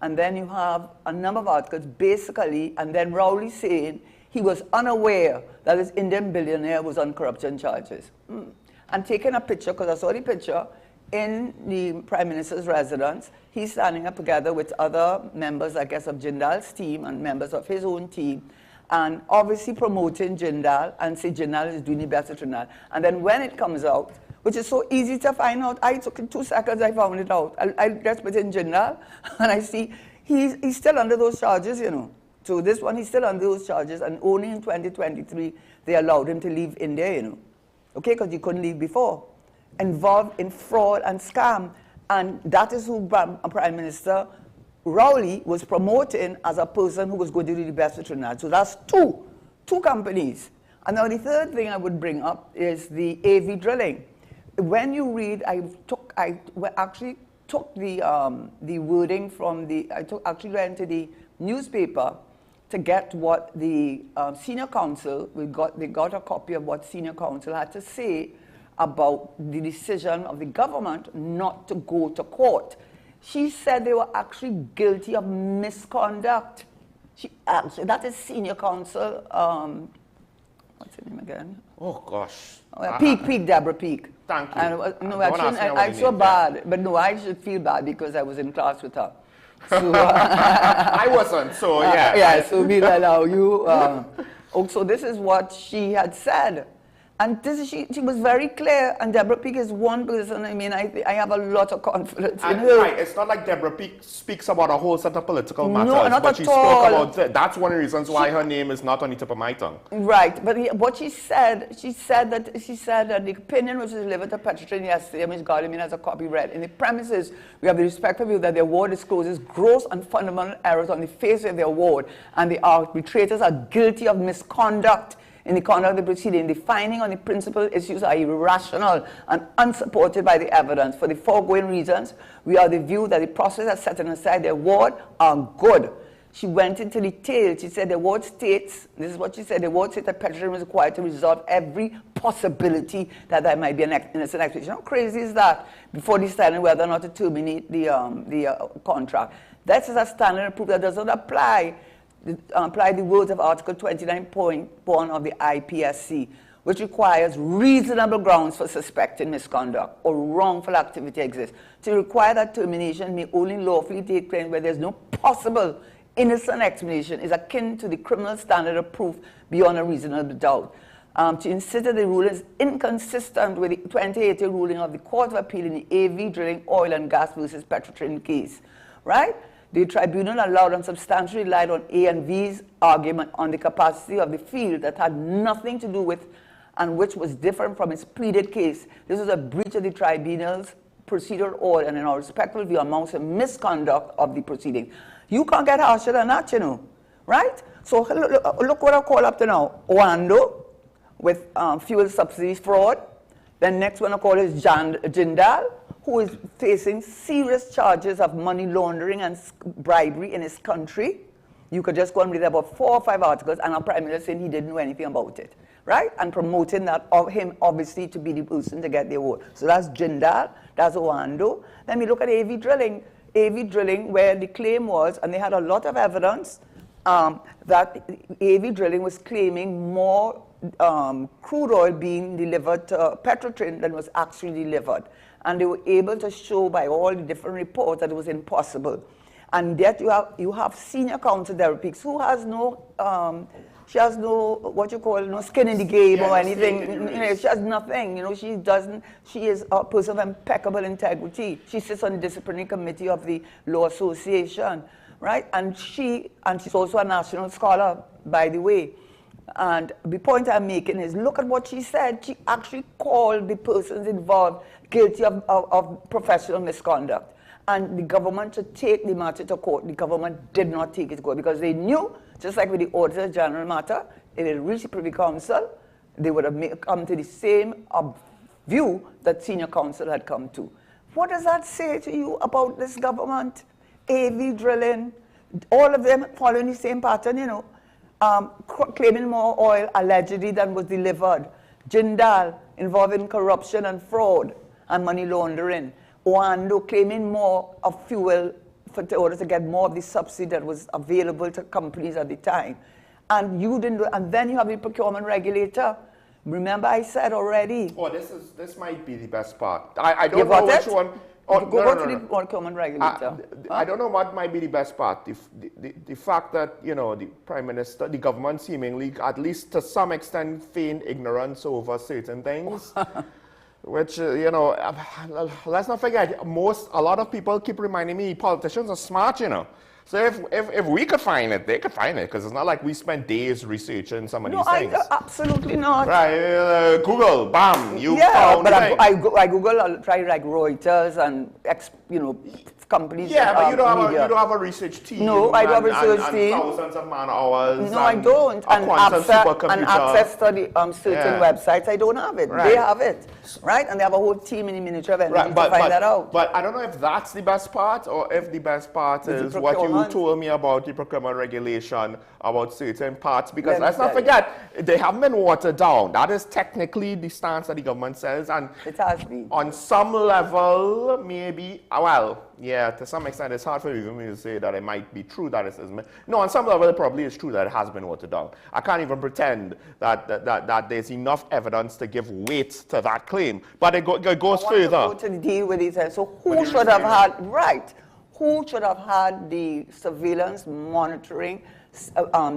And then you have a number of articles, basically, and then Rowley saying he was unaware that this Indian billionaire was on corruption charges. And taking a picture, because I saw the picture, in the Prime Minister's residence, he's standing up together with other members, I guess, of Jindal's team and members of his own team, and obviously promoting Jindal and say Jindal is doing the best at Trinidad. And then when it comes out, which is so easy to find out, I took in 2 seconds, I found it out. I just put in Jindal, and I see he's still under those charges, So this one, he's still under those charges, and only in 2023, they allowed him to leave India, Okay, because he couldn't leave before. Involved in fraud and scam. And that is who Prime Minister Rowley was promoting as a person who was going to do the best for Trinidad. So that's two companies. And now the third thing I would bring up is the AV drilling. When you read, I actually took the wording from actually went to the newspaper to get what the senior counsel, they got a copy of what senior counsel had to say about the decision of the government not to go to court. She said they were actually guilty of misconduct. That is senior counsel, what's her name again? Oh gosh. Peak, Deborah Peak. Thank you. I'm so bad, but no, I should feel bad because I was in class with her. So, I wasn't, so yeah. So we'll allow you Oh, so this is what she had said. And she was very clear, and Deborah Peake is one person, I mean, I have a lot of confidence in her. Right, it's not like Deborah Peake speaks about a whole set of political matters, no, not but at she all. spoke about, that's one of the reasons why her name is not on the tip of my tongue. Right, but what she said that the opinion which was delivered to Petrotrin yesterday, Ms. Gardemin has a copy read. In the premises, we have the respectful view that the award discloses gross and fundamental errors on the face of the award, and the arbitrators are guilty of misconduct in the conduct of the proceeding. The finding on the principal issues are irrational and unsupported by the evidence. For the foregoing reasons, we are of the view that the process of setting aside the award are good. She went into detail. She said the award states, this is what she said, the award states that Petrotrin was required to resolve every possibility that there might be an innocent explanation. How crazy is that? Before deciding whether or not to terminate the contract. That is a standard of proof that does not apply the words of Article 29.1 of the IPSC, which requires reasonable grounds for suspecting misconduct or wrongful activity exists. To require that termination may only lawfully take place where there is no possible innocent explanation is akin to the criminal standard of proof beyond a reasonable doubt. To insist that the ruling is inconsistent with the 2018 ruling of the Court of Appeal in the AV Drilling Oil and Gas versus Petrotrin case, right? The tribunal allowed and substantially relied on A and V's argument on the capacity of the field that had nothing to do with and which was different from its pleaded case. This was a breach of the tribunal's procedural order and in our respectful view amounts to misconduct of the proceeding. You can't get harsher than that, you know, right? So look what I call up to now. Oando with fuel subsidies fraud. Then next one I call is Jindal, who is facing serious charges of money laundering and bribery in his country. You could just go and read about 4 or 5 articles, and our Prime Minister saying he didn't know anything about it, right? And promoting that of him, obviously, to be the person to get the award. So that's Jindal, that's Oando. Then we look at AV Drilling, where the claim was, and they had a lot of evidence, that AV Drilling was claiming more crude oil being delivered to Petrotrin than was actually delivered. And they were able to show by all the different reports that it was impossible. And yet you have senior counsel Deborah Peake, who has no, she has no, what you call, no skin in the game or anything. You know, she has nothing, you know, she is a person of impeccable integrity. She sits on the disciplinary committee of the Law Association, right? And she's also a national scholar, by the way. And the point I'm making is, look at what she said. She actually called the persons involved guilty of professional misconduct. And the government should take the matter to court. The government did not take it to court because they knew, just like with the Auditor General matter, if it reached the Privy Council, they would have come to the same view that senior counsel had come to. What does that say to you about this government? AV Drilling, all of them following the same pattern, you know. Claiming more oil allegedly than was delivered. Jindal involving corruption and fraud and money laundering. Oando claiming more of fuel in order to get more of the subsidy that was available to companies at the time. And you didn't do, and then you have the procurement regulator. Remember I said already. Oh, this might be the best part. I don't know which one. Oh, go to the procurement regulator. I don't know what might be the best part. The fact that, you know, the Prime Minister, the government seemingly, at least to some extent, feigned ignorance over certain things. Which, you know, let's not forget, a lot of people keep reminding me politicians are smart, you know. So if we could find it, they could find it, because it's not like we spent days researching some of these things. No, absolutely not. Right, Google, bam, you found but I Google, I'll try like Reuters and, you know, companies. Yeah, but you don't have a research team. No, I don't have a research team. And thousands of man hours. No, I don't. And access to the certain websites, I don't have it. Right. They have it, right? And they have a whole team in the Ministry of Energy to find that out. But I don't know if that's the best part, or if the best part is what you told me about the procurement regulation, about certain parts, because let's not forget, they haven't been watered down. That is technically the stance that the government says, and it has been. On some level, maybe, well, yeah, to some extent, it's hard for me to say that it might be true that it isn't. No, on some level, it probably is true that it has been watered down. I can't even pretend that there's enough evidence to give weight to that claim. But it goes further. I want to deal with it. So who should have had, who should have had the surveillance monitoring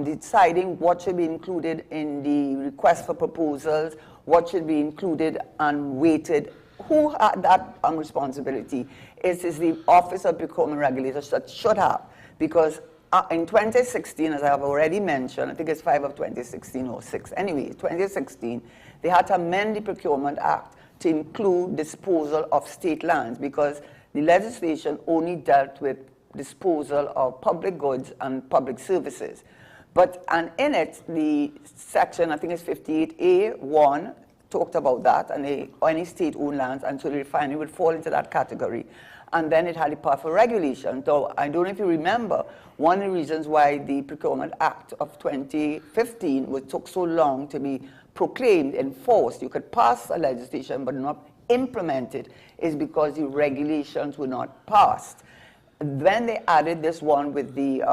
deciding what should be included in the request for proposals, what should be included and weighted. Who had that responsibility? It is the Office of Procurement Regulators that should have, because in 2016, as I have already mentioned, I think it's 5 of 2016 or 6, anyway, 2016, they had to amend the Procurement Act to include disposal of state lands, because the legislation only dealt with disposal of public goods and public services. And in it, the section, I think it's 58A1, talked about that, and any state-owned lands, and so the refinery would fall into that category. And then it had a part for regulation. So I don't know if you remember, one of the reasons why the Procurement Act of 2015 took so long to be proclaimed, enforced, you could pass a legislation but not implement it, is because the regulations were not passed. Then they added this one with the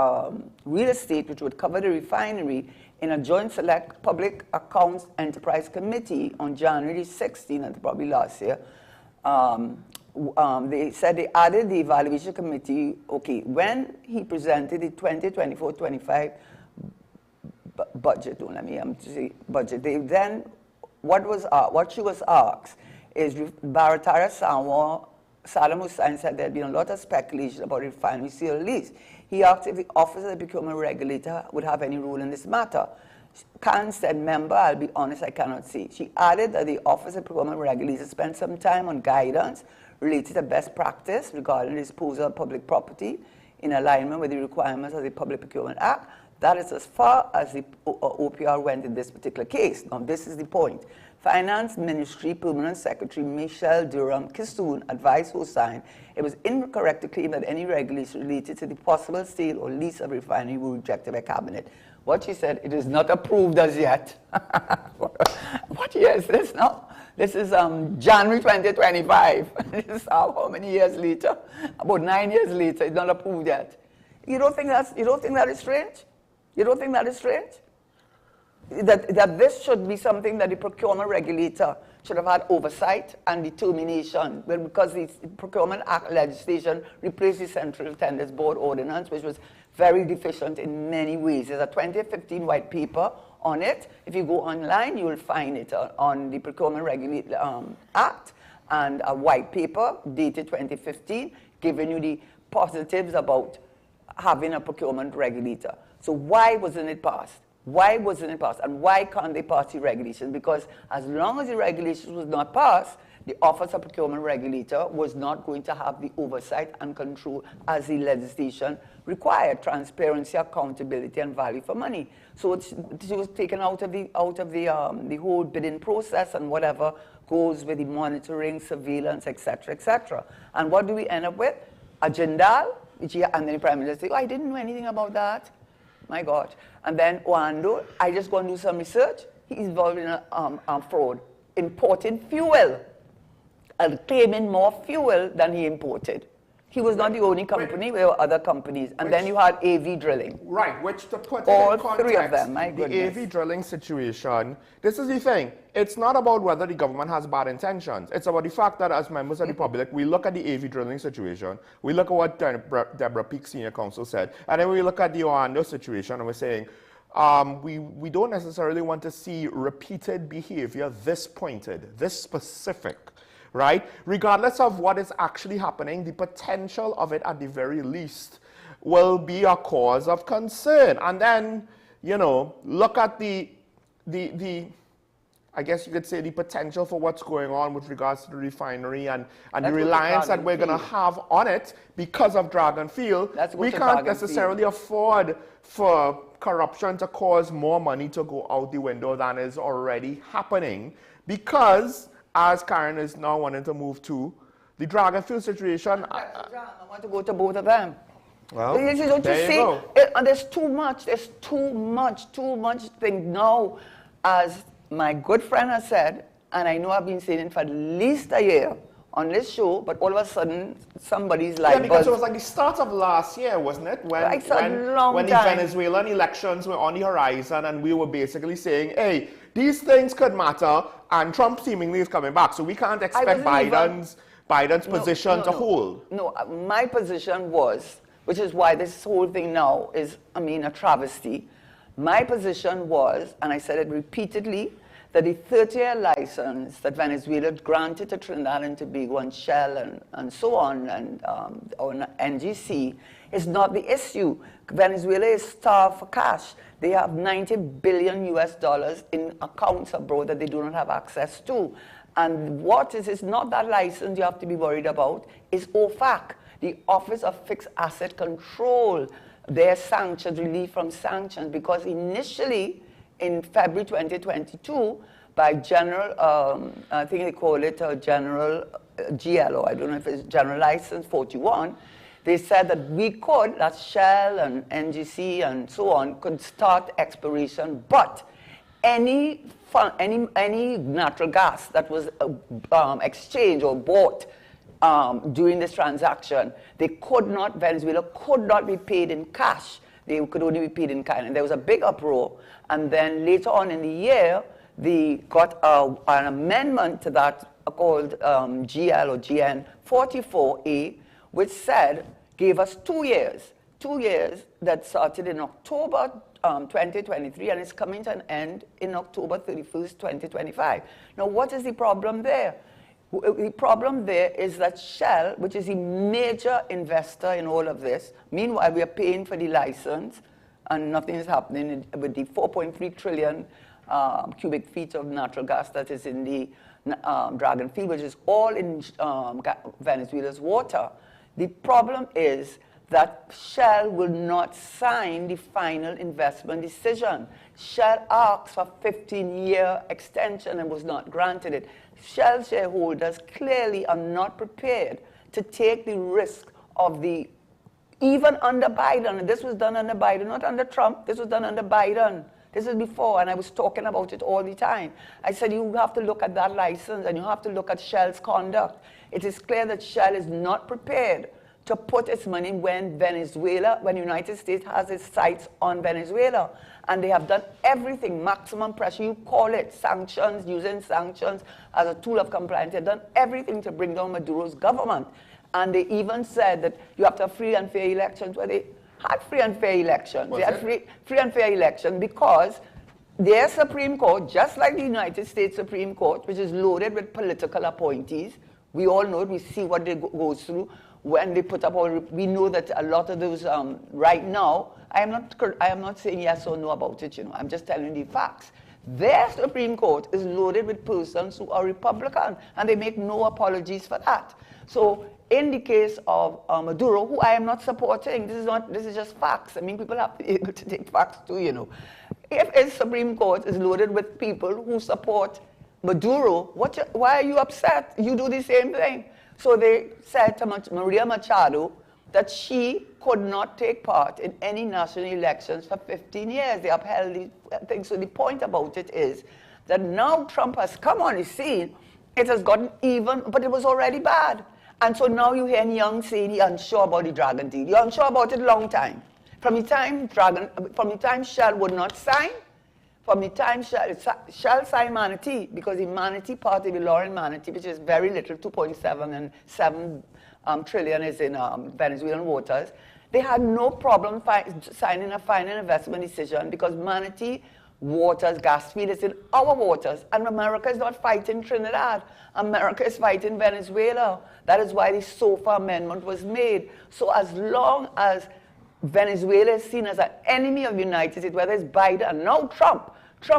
real estate, which would cover the refinery, in a joint select public accounts enterprise committee on January 16, and probably last year. They said they added the evaluation committee. Okay, when he presented the 2024-25 budget, don't let me say budget. They then, what she was asked is, Baratara Saddam Hussein said there had been a lot of speculation about refinery sale lease. He asked if the Office of the Procurement Regulator would have any role in this matter. Khan said, member, I'll be honest, I cannot say. She added that the Office of Procurement Regulator spent some time on guidance related to best practice regarding the disposal of public property in alignment with the requirements of the Public Procurement Act. That is as far as the OPR went in this particular case. Now, this is the point. Finance Ministry Permanent Secretary Michelle Durham-Kissoon advised Hussain it was incorrect to claim that any regulation related to the possible sale or lease of refinery were rejected by Cabinet. What she said, it is not approved as yet. What year is this now? This is January 2025. This is how many years later? About 9 years later, it's not approved yet. You don't think that is strange? You don't think that is strange? That this should be something that the procurement regulator should have had oversight and determination, because the Procurement Act legislation replaced the Central Tenders Board ordinance, which was very deficient in many ways. There's a 2015 white paper on it. If you go online, you will find it on the Procurement Act, and a white paper dated 2015 giving you the positives about having a procurement regulator. So why wasn't it passed? Why wasn't it passed? And why can't they pass the regulation? Because as long as the regulation was not passed, the Office of Procurement Regulator was not going to have the oversight and control as the legislation required: transparency, accountability, and value for money. So it was taken out of the whole bidding process and whatever goes with the monitoring, surveillance, etc., etc. And what do we end up with? A Jindal, and then the Prime Minister says, oh, I didn't know anything about that. My God. And then Wando, I just go and do some research. He's involved in a fraud, importing fuel and claiming more fuel than he imported. He was not the only company, there were other companies. And then you had AV drilling. Right, which to put all it in context, three of them, my goodness. The AV drilling situation, this is the thing. It's not about whether the government has bad intentions. It's about the fact that as members of the public, we look at the AV drilling situation, we look at what Deborah Peake, Senior Counsel, said, and then we look at the Orlando situation and we're saying, we don't necessarily want to see repeated behavior this pointed, this specific. Right? Regardless of what is actually happening, the potential of it at the very least will be a cause of concern. And then, you know, look at the I guess you could say the potential for what's going on with regards to the refinery and the reliance that we're going to have on it because of Dragon Field. We can't necessarily afford for corruption to cause more money to go out the window than is already happening, because as Karen is now wanting to move to, the Dragon Field situation. I want to go to both of them. Well, don't you see? There's too much thing now. As my good friend has said, and I know I've been saying it for at least a year on this show, but all of a sudden somebody's like... Yeah, because it was like the start of last year, wasn't it? When the Venezuelan elections were on the horizon and we were basically saying, hey, these things could matter, and Trump seemingly is coming back, so we can't expect Biden's position to hold. No, my position was which is why this whole thing now is, I mean, a travesty. My position was, and I said it repeatedly, that the 30-year license that Venezuela granted to Trinidad and Tobago and Shell and so on, and on NGC, is not the issue. Venezuela is starved for cash. They have $90 billion in accounts abroad that they do not have access to. And what is not that license you have to be worried about, is OFAC, the Office of Fixed Asset Control, their sanctions, relief from sanctions, because initially, in February 2022, by General, I think they call it General GL, or I don't know if it's General License 41, they said that we could, that Shell and NGC and so on, could start exploration, but any natural gas that was exchanged or bought during this transaction, they could not, Venezuela could not be paid in cash. They could only be paid in kind. And there was a big uproar. And then later on in the year, they got an amendment to that called GL or GN 44A, which said, gave us 2 years. 2 years that started in October 2023 and is coming to an end in October 31st, 2025. Now, what is the problem there? The problem there is that Shell, which is a major investor in all of this, meanwhile, we are paying for the license and nothing is happening with the 4.3 trillion cubic feet of natural gas that is in the Dragon Field, which is all in Venezuela's water. The problem is that Shell will not sign the final investment decision. Shell asked for a 15-year extension and was not granted it. Shell shareholders clearly are not prepared to take the risk of the, even under Biden, and this was done under Biden, not under Trump, this was done under Biden. This is before, and I was talking about it all the time. I said you have to look at that license and you have to look at Shell's conduct. It is clear that Shell is not prepared to put its money when Venezuela, when the United States has its sights on Venezuela. And they have done everything, maximum pressure, you call it sanctions, using sanctions as a tool of compliance. They've done everything to bring down Maduro's government. And they even said that you have to have free and fair elections, where they had free and fair elections. They had free and fair elections because their Supreme Court, just like the United States Supreme Court, which is loaded with political appointees, we all know it, we see what they goes through when they put up all, we know that a lot of those, right now, I am not saying yes or no about it, you know, I'm just telling you the facts. Their Supreme Court is loaded with persons who are Republican, and they make no apologies for that. So in the case of Maduro, who I am not supporting, this is just facts. I mean, people have to be able to take facts too, you know. If his Supreme Court is loaded with people who support Maduro, why are you upset? You do the same thing. So they said to Maria Machado that she could not take part in any national elections for 15 years. They upheld the thing. So the point about it is that now Trump has come on the scene, it has gotten even, but it was already bad. And so now you hear Young saying he's unsure about the Dragon deal. You're unsure about it a long time. From the time Shell would not sign, from the time Shell signed Manatee, because the Manatee part of the Lauren Manatee, which is very little, 2.7 and 7 trillion is in Venezuelan waters, they had no problem signing a final investment decision because Manatee waters, gas field is in our waters, and America is not fighting Trinidad. America is fighting Venezuela. That is why the SOFA amendment was made. So as long as Venezuela is seen as an enemy of the United States, whether it's Biden and now Trump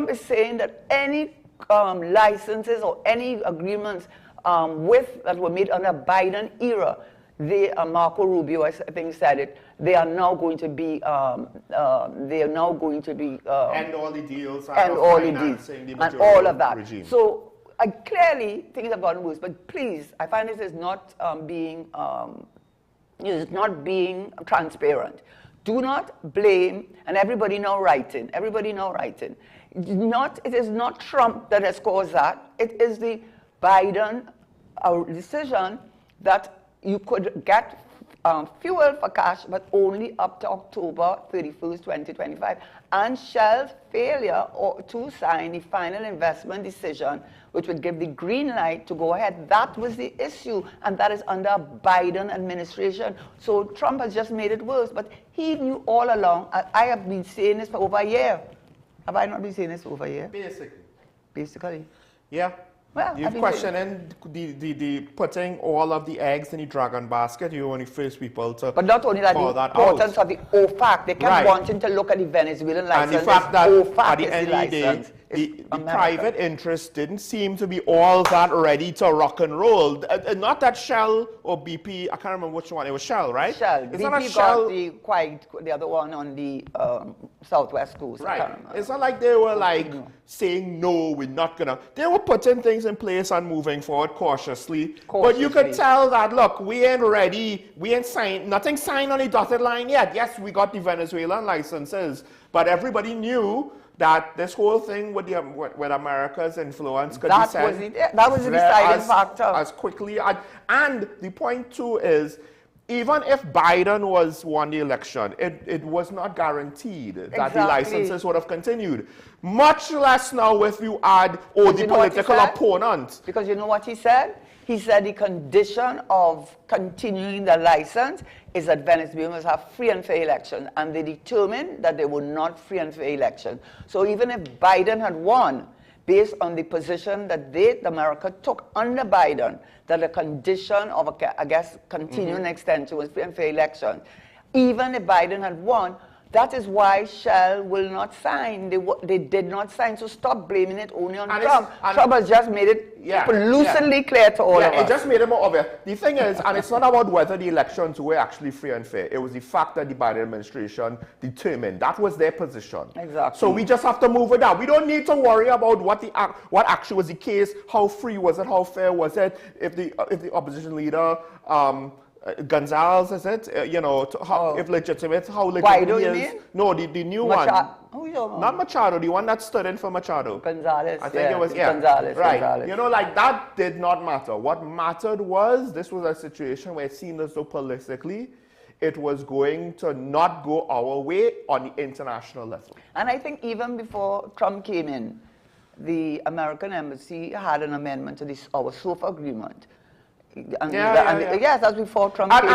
is saying that any licenses or any agreements that were made under Biden era, Marco Rubio, I think, said it. They are now going to be. End all the deals. End all the deals. And all of that. Regime. So clearly things have gotten worse. But please, I find this is not is not being transparent. Do not blame, and everybody now writing. It is not Trump that has caused that. It is the Biden decision that you could get fuel for cash, but only up to October 31st, 2025. And Shell's failure to sign the final investment decision, which would give the green light to go ahead, that was the issue, and that is under a Biden administration. So Trump has just made it worse, but he knew all along. I have been saying this for over a year. Have I not been saying this for over a year? Basically. Yeah. Well, You're questioning the putting all of the eggs in the dragon basket. You're one of the first people to But not only that, the importance of the OFAC. They kept wanting to look at the Venezuelan license. And the fact that OFAC at the end of the day, the private interest didn't seem to be all that ready to rock and roll. Not that Shell or BP, I can't remember which one. It was Shell, right? Shell. It's not a BP Shell. got the other one on the southwest coast. Right. It's not like they were like saying, no, we're not going to. They were putting things in place and moving forward cautiously. But you could tell that, look, we ain't ready. We ain't signed, nothing signed on the dotted line yet. Yes, we got the Venezuelan licenses, but everybody knew that this whole thing with America's influence could be said. That was the deciding factor. As quickly. And the point too is, even if Biden won the election, it was not guaranteed that the licenses would have continued. Much less now if you add, the political opponent. Because you know what he said? He said the condition of continuing the license is that Venezuela must have free and fair elections. And they determined that they were not free and fair elections. So even if Biden had won, based on the position that America took under Biden, that the condition of, continuing extension was free and fair elections. Even if Biden had won, that is why Shell will not sign. They did not sign, so stop blaming it only on Trump. Trump has just made it lucidly clear to all of us. It just made it more obvious. The thing is, and it's not about whether the elections were actually free and fair. It was the fact that the Biden administration determined. That was their position. Exactly. So we just have to move it down. We don't need to worry about what actually was the case, how free was it, how fair was it, if the opposition leader... Gonzalez, is it? If legitimate, how legitimate Guaido, he you is. mean? No, the new one. Not Machado, the one that stood in for Machado. Gonzalez. I think it was, Gonzalez. Right. Gonzalez. That did not matter. What mattered was, this was a situation where it seemed as though politically, it was going to not go our way on the international level. And I think even before Trump came in, the American embassy had an amendment to our SOFA agreement. Yes, that's before Trump came in.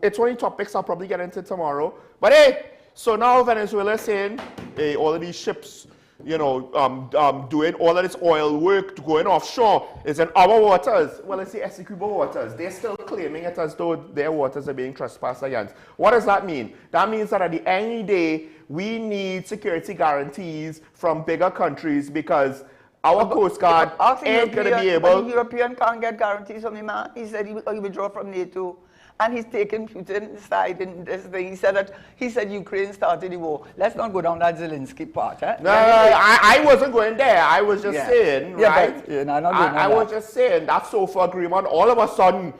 It's one of the topics I'll probably get into tomorrow. But hey, so now Venezuela is saying, hey, all of these ships, doing all of this oil work going offshore is in our waters. Well, it's the Essequibo waters. They're still claiming it as though their waters are being trespassed against. What does that mean? That means that at the end of the day, we need security guarantees from bigger countries because our Coast Guard ain't going to be able... But the European can't get guarantees from the man. He said he withdraw from NATO. And he's taking Putin aside in this thing. He said Ukraine started the war. Let's not go down that Zelensky part. No, I wasn't going there. I was just saying, right? I was just saying that SOFA agreement, all of a sudden,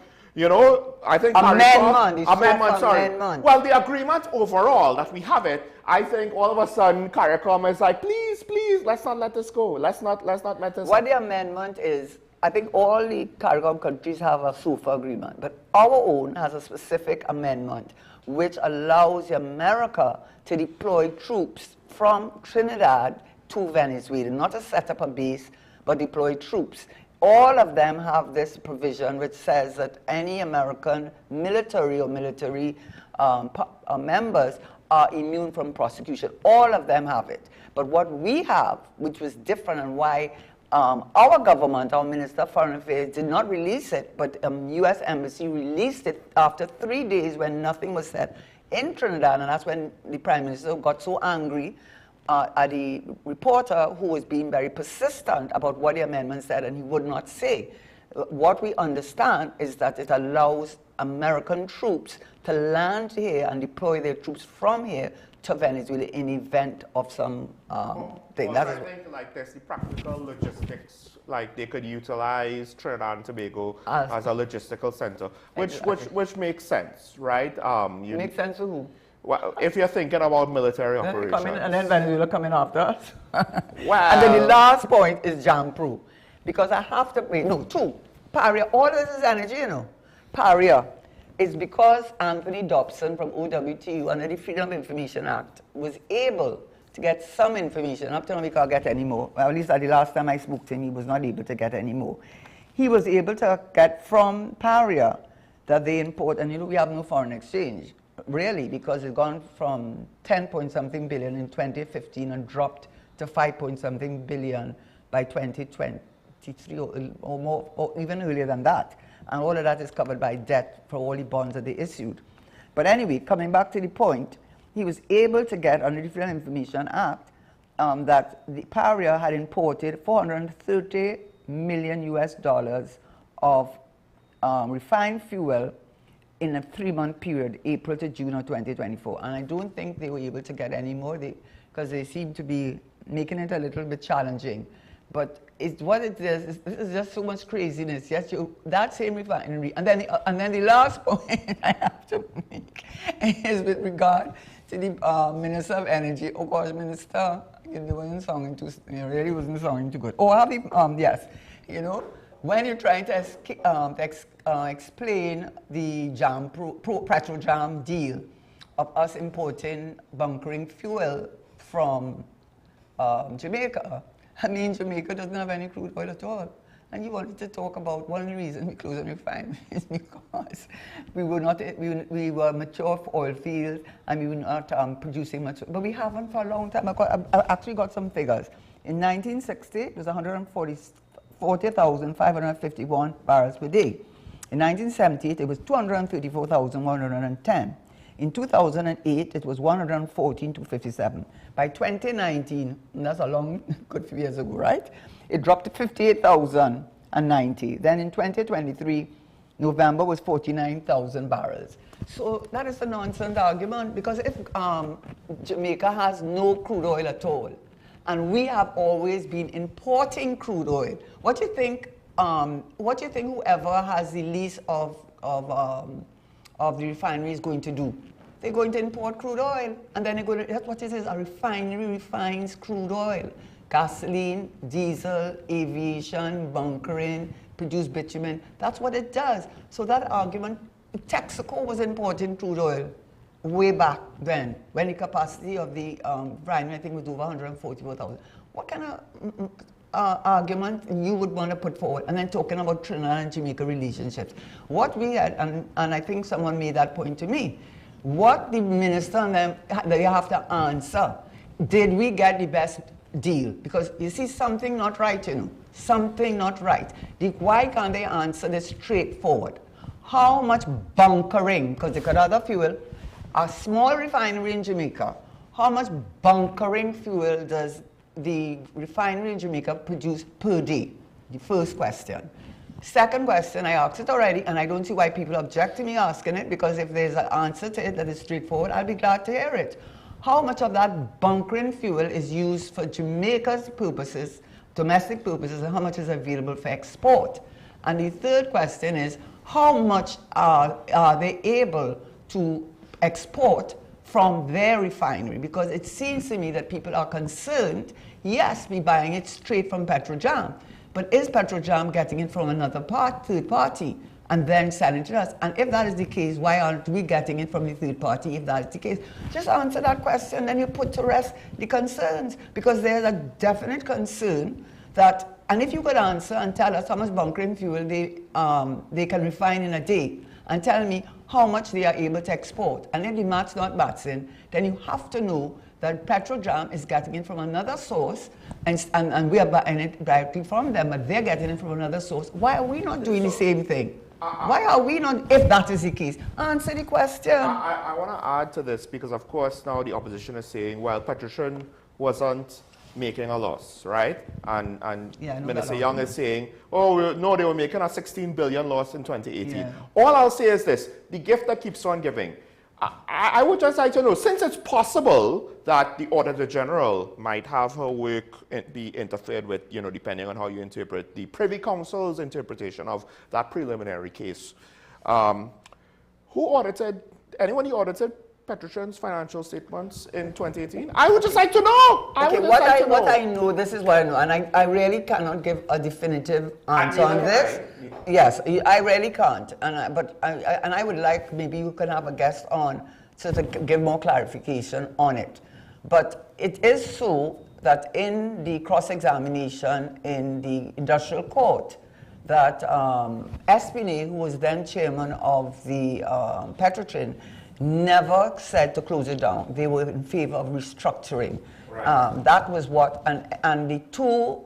I think... Amendment. Well, the agreement overall, that we have it, I think all of a sudden CARICOM is like, please, let's not let this go. Let's not let this... What the amendment is, I think all the CARICOM countries have a SOFA agreement, but our own has a specific amendment which allows America to deploy troops from Trinidad to Venezuela, not to set up a base, but deploy troops. All of them have this provision which says that any American military or military members are immune from prosecution. All of them have it. But what we have, which was different and why our government, our Minister of Foreign Affairs, did not release it, but U.S. Embassy released it after 3 days when nothing was said in Trinidad, and that's when the Prime Minister got so angry at the reporter who was being very persistent about what the amendment said, and he would not say. What we understand is that it allows American troops to land here and deploy their troops from here to Venezuela in event of some thing. I think like there's the practical logistics, like they could utilize Trinidad and Tobago as a logistical center, which makes sense, right? Makes sense to who? Well, if you're thinking about military operations. And then Venezuela coming after us. Well, and then the last point is JAMPRO. Because I have to, two, Paria, all this is energy, Paria. is because Anthony Dobson from OWTU under the Freedom of Information Act was able to get some information. Up to now we can't get any more. Well, at least at the last time I spoke to him, he was not able to get any more. He was able to get from Paria that they import, and you know we have no foreign exchange, really, because it's gone from 10-point-something billion in 2015 and dropped to 5-point-something billion by 2023 or more, or even earlier than that. And all of that is covered by debt for all the bonds that they issued. But anyway, coming back to the point, he was able to get under the Freedom of Information Act that the Paria had imported $430 million of refined fuel in a 3-month period, April to June of 2024. And I don't think they were able to get any more because they seem to be making it a little bit challenging. But it's what it is. This is just so much craziness. Yes, that same refinery. And then the last point I have to make is with regard to the Minister of Energy. Oh gosh, Minister, you wasn't sounding too. You really wasn't sounding too good. Oh, have you, yes, you know, when you're trying to explain the Petrojam deal of us importing bunkering fuel from Jamaica. I mean, Jamaica doesn't have any crude oil at all. And you wanted to talk about one of the reasons we closed on refineries because we were mature for oil fields and we were not producing much. But we haven't for a long time. I actually got some figures. In 1960, it was 140,551 barrels per day. In 1978, it was 234,110. In 2008, it was 114,257. By 2019, and that's a long, good few years ago, right? It dropped to 58,090. Then in 2023, November was 49,000 barrels. So that is a nonsense argument because if Jamaica has no crude oil at all, and we have always been importing crude oil, what do you think whoever has the lease of the refinery is going to do? They're going to import crude oil, and then they're going to, that's what it is, a refinery refines crude oil. Gasoline, diesel, aviation, bunkering, produce bitumen, that's what it does. So that argument, Texaco was importing crude oil way back then, when the capacity of the refinery, I think, was over 144,000. What kind of argument you would want to put forward? And then talking about Trinidad and Jamaica relationships. What we had, and I think someone made that point to me, what the minister and them, they have to answer, did we get the best deal? Because you see something not right, you know, something not right. Why can't they answer this straightforward? How much bunkering, because they could have other fuel, a small refinery in Jamaica, how much bunkering fuel does the refinery in Jamaica produce per day? The first question. Second question, I asked it already, and I don't see why people object to me asking it, because if there's an answer to it that is straightforward, I'll be glad to hear it. How much of that bunkering fuel is used for Jamaica's purposes, domestic purposes, and how much is available for export? And the third question is, how much are they able to export from their refinery? Because it seems to me that people are concerned, yes, we're buying it straight from Petrojam, but is Petrojam getting it from another third party and then selling it to us? And if that is the case, why aren't we getting it from the third party if that is the case? Just answer that question, then you put to rest the concerns, because there's a definite concern that, and if you could answer and tell us how much bunkering fuel they can refine in a day, and tell me how much they are able to export. And if the math's not matching, then you have to know that Petrojam is getting it from another source, and we are buying it directly from them, but they're getting it from another source. Why are we not doing the same thing? Why are we not, if that is the case? Answer the question. I want to add to this, because of course now the opposition is saying, well, Petrojam wasn't making a loss, right? And yeah, Minister Young is saying, oh, no, they were making a 16 billion loss in 2018. Yeah. All I'll say is this, the gift that keeps on giving. I would just like to know, since it's possible that the Auditor General might have her work be interfered with, you know, depending on how you interpret the Privy Council's interpretation of that preliminary case, who audited, anyone who audited Petrotrin's financial statements in 2018? I would just like to know. Okay, what I know, this is what I know, and I really cannot give a definitive answer on this. Yes, I really can't, and I would like maybe you can have a guest on to give more clarification on it. But it is so that in the cross-examination in the industrial court, that Espinay, who was then chairman of the Petrotrin, never said to close it down. They were in favor of restructuring. Right. That was what, and the two,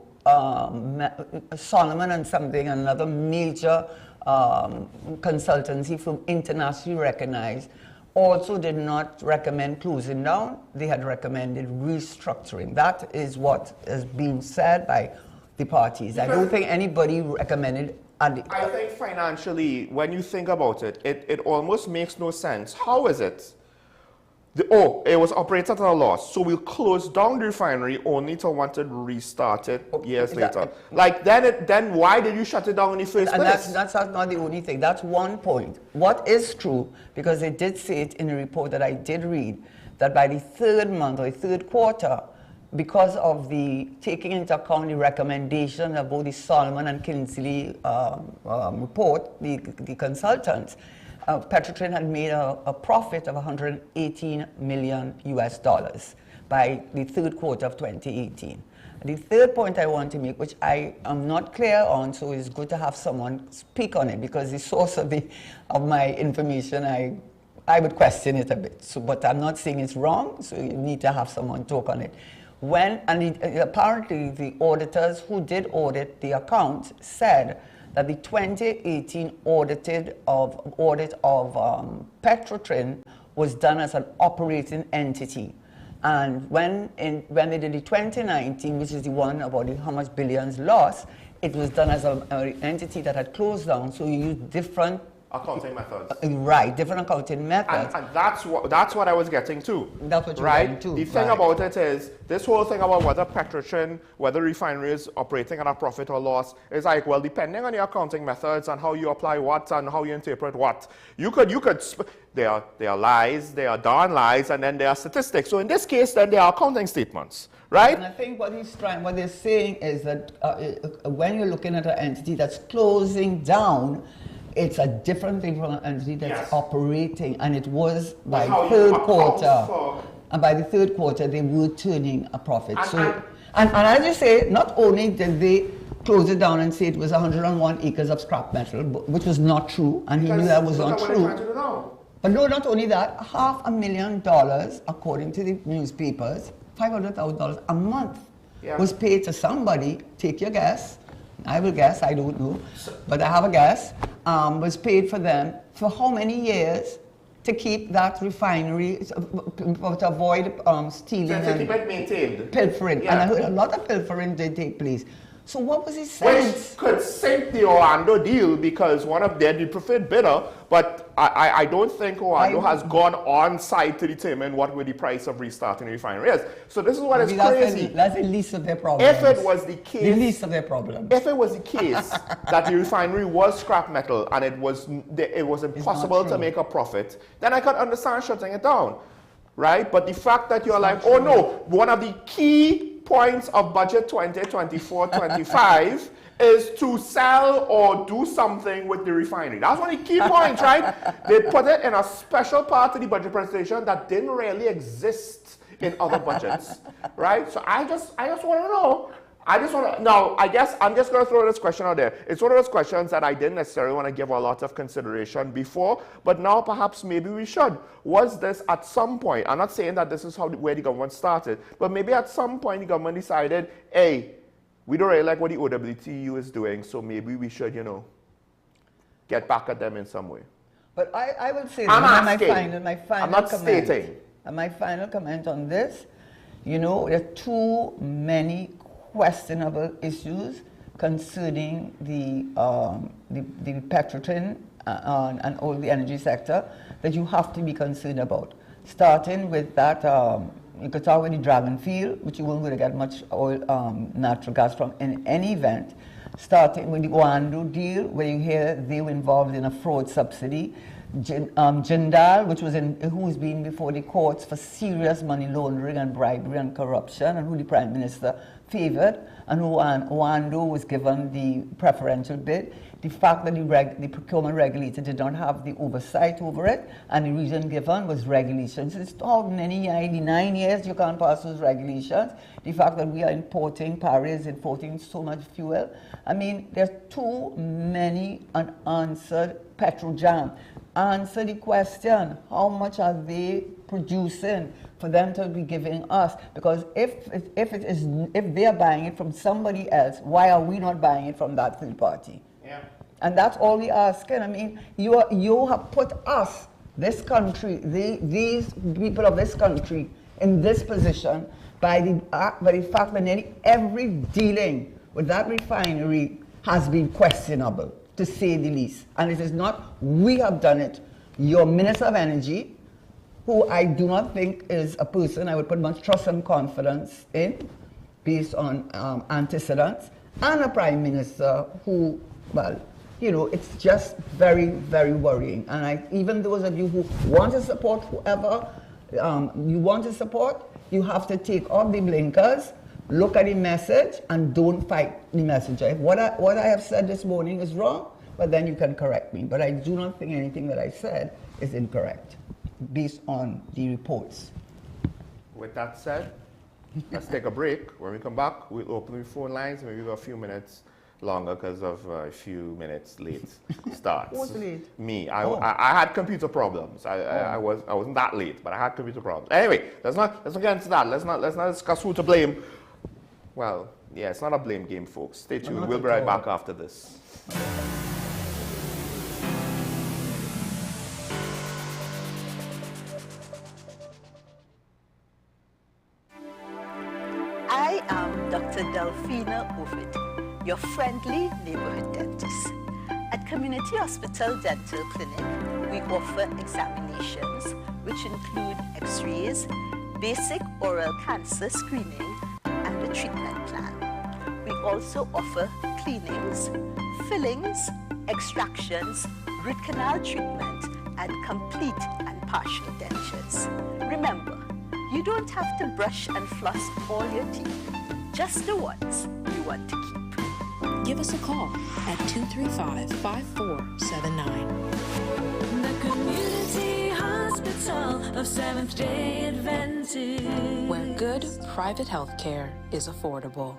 Solomon and something, another major consultancy firm internationally recognized, also did not recommend closing down. They had recommended restructuring. That is what is being said by the parties. I don't think anybody recommended. I think financially, when you think about it, it almost makes no sense. How is it? It was operated at a loss, so we'll close down the refinery only to want to restart it years later. Like then why did you shut it down in the first place? That's not the only thing. That's one point. What is true, because they did say it in the report that I did read, that by the third month or the third quarter, because of the taking into account the recommendation of both the Solomon and Kinsley report, the consultants, Petrotrin had made a profit of $118 million by the third quarter of 2018. The third point I want to make, which I am not clear on, so it's good to have someone speak on it, because the source of my information, I would question it a bit. So, but I'm not saying it's wrong, so you need to have someone talk on it. Apparently the auditors who did audit the accounts said that the 2018 audit of Petrotrin was done as an operating entity. And when they did the 2019, which is the one about how much billions lost, it was done as an entity that had closed down, so you use different accounting methods. Right, different accounting methods. And that's what I was getting to. That's what you were getting to. The thing about it is, this whole thing about whether Petrotrin, whether refinery is operating at a profit or loss, is like, well, depending on your accounting methods and how you apply what and how you interpret what, there are lies, there are darn lies, and then there are statistics. So in this case, then there are accounting statements, right? And I think what they're saying is that when you're looking at an entity that's closing down, it's a different thing from an entity that's operating, and it was by third quarter. And by the third quarter, they were turning a profit. And I just say, not only did they close it down and say it was 101 acres of scrap metal, which was not true, and he knew that was not true. But no, not only that, $500,000, according to the newspapers, $500,000 a month was paid to somebody. Take your guess. I will guess, I don't know, but I have a guess, was paid for them for how many years to keep that refinery, to avoid stealing and maintained. Pilfering. And I heard a lot of pilfering did take place. So what was his sense? Which could sink the Orlando deal, because one of them, the preferred bidder, but I don't think Orlando has gone on site to determine what would the price of restarting the refinery is. So this is what is crazy. That's the least of their problems. If it was the case, the least of their problems. If it was the case that the refinery was scrap metal and it was impossible to make a profit, then I could understand shutting it down, right? But the fact that you're like, oh no, one of the key points of budget 2024-25 is to sell or do something with the refinery. That's one of the key points, right? They put it in a special part of the budget presentation that didn't really exist in other budgets, right? So I just want to know. Now, I guess I'm just going to throw this question out there. It's one of those questions that I didn't necessarily want to give a lot of consideration before, but now perhaps maybe we should. Was this at some point, I'm not saying that this is where the government started, but maybe at some point the government decided, hey, we don't really like what the OWTU is doing, so maybe we should, get back at them in some way. But I would say I'm that my final I'm not comment, stating. My final comment on this, there are too many questionable issues concerning the Petrotrin and all the energy sector that you have to be concerned about. Starting with that, you could talk about the Dragon Field, which you won't going to get much oil, natural gas from in any event. Starting with the Oando deal, where you hear they were involved in a fraud subsidy. Jindal, who's been before the courts for serious money laundering and bribery and corruption, and who the Prime Minister favored, and who Wando was given the preferential bid. The fact that the procurement regulator did not have the oversight over it, and the reason given was regulations. It's how many 9 years you can't pass those regulations. The fact that we are importing, Paris is importing so much fuel. I mean, there's too many unanswered petrol jam. Answer the question, how much are they producing for them to be giving us? Because if they are buying it from somebody else, why are we not buying it from that third party? Yeah. And that's all we're asking. I mean, you have put us, this country, these people of this country, in this position by the fact that nearly every dealing with that refinery has been questionable, to say the least. And it is not we have done it. Your Minister of Energy, who I do not think is a person I would put much trust and confidence in, based on antecedents, and a Prime Minister who, well, you know, it's just very, very worrying. And even those of you who want to support whoever you want to support, you have to take off the blinkers, look at the message, and don't fight the messenger. What I have said this morning is wrong, but then you can correct me. But I do not think anything that I said is incorrect, based on the reports. With that said, let's take a break. When we come back, we'll open the phone lines, maybe a few minutes longer because of a few minutes late starts. Who was late? Me. I had computer problems. I wasn't that late, but I had computer problems. Anyway, let's not get into that. Let's not discuss who to blame. Well, yeah, it's not a blame game, folks. Stay tuned. We'll be right back after this. I am Dr. Delphina Ovid, your friendly neighborhood dentist. At Community Hospital Dental Clinic, we offer examinations which include x-rays, basic oral cancer screening, and a treatment plan. We also offer cleanings, fillings, extractions, root canal treatment, and complete and partial dentures. Remember, you don't have to brush and floss all your teeth, just the ones you want to keep. Give us a call at 235-5479. The Community Hospital of Seventh-day Adventist, where good private health care is affordable.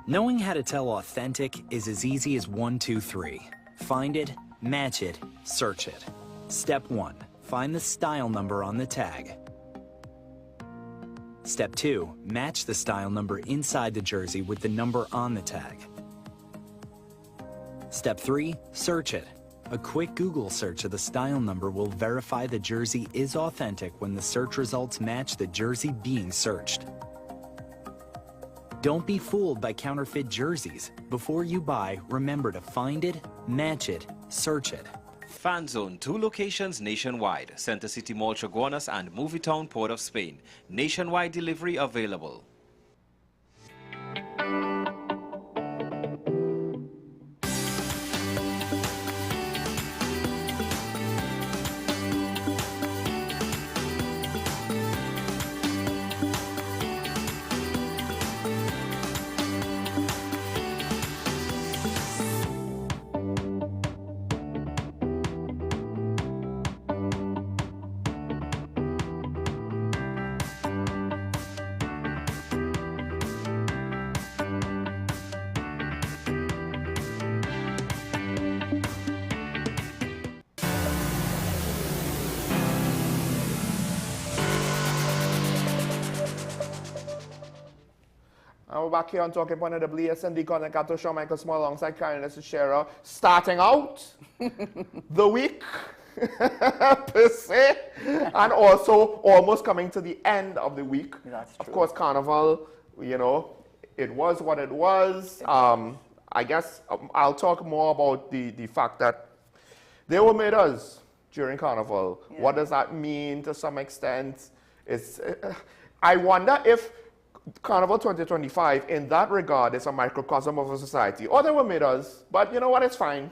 Knowing how to tell authentic is as easy as 1, 2, 3. Find it, match it, search it. Step 1. Find the style number on the tag. Step 2. Match the style number inside the jersey with the number on the tag. Step 3. Search it. A quick Google search of the style number will verify the jersey is authentic when the search results match the jersey being searched. Don't be fooled by counterfeit jerseys. Before you buy, remember to find it, match it, search it. Fan Zone, 2 locations nationwide. Center City Mall, Chaguanas, and Movietown, Port of Spain. Nationwide delivery available. And we're back here on Talking Point of the WSND Content Capital Show. Michael Small alongside Karen Shearer. Starting out the week, per se, and also almost coming to the end of the week. That's true. Of course, Carnival, you know, it was what it was. I guess I'll talk more about the fact that they were made us during Carnival. Yeah. What does that mean to some extent? I wonder if Carnival 2025, in that regard, is a microcosm of a society. Or they were made us, but you know what? It's fine.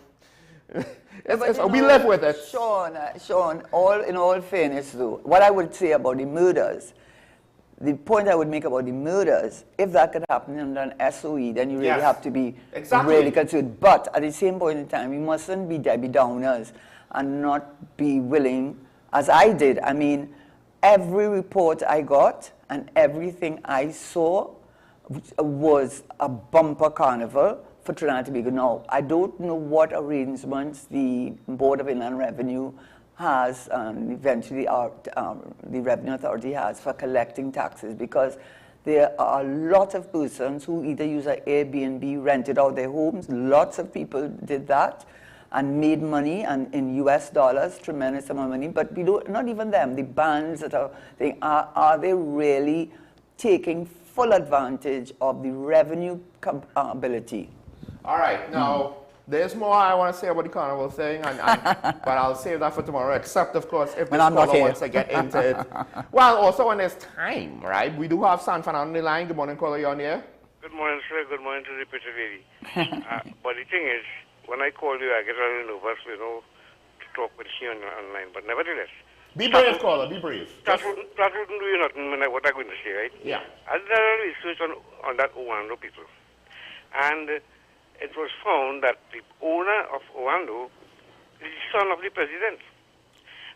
We live with it. Sean, in all fairness, though, what I would say about the murders, the point I would make about the murders, if that could happen under an SOE, then you really have to be really concerned. But at the same point in time, we mustn't be Debbie Downers and not be willing, as I did. I mean, every report I got and everything I saw was a bumper carnival for Trinidad and Tobago. Now, I don't know what arrangements the Board of Inland Revenue has, eventually the Revenue Authority has for collecting taxes, because there are a lot of persons who either use an Airbnb, rented out their homes. Lots of people did that and made money, and in US dollars, tremendous amount of money. But we don't, not even them, the bands that are they really taking full advantage of the revenue ability? All right, now, there's more I want to say about the carnival thing, but I'll save that for tomorrow, except, of course, if this caller wants to get into it. Well, also when there's time, right? We do have San Fernando on the line. Good morning, caller, you on here? Good morning, sir. Good morning to the pretty lady. But the thing is, when I call you, I get a little nervous, you know, to talk with you online. But nevertheless, be brave, caller, be brave. That wouldn't do you nothing when what I'm going to say, right? Yeah. I did a research on that Oando people. And it was found that the owner of Oando is the son of the president.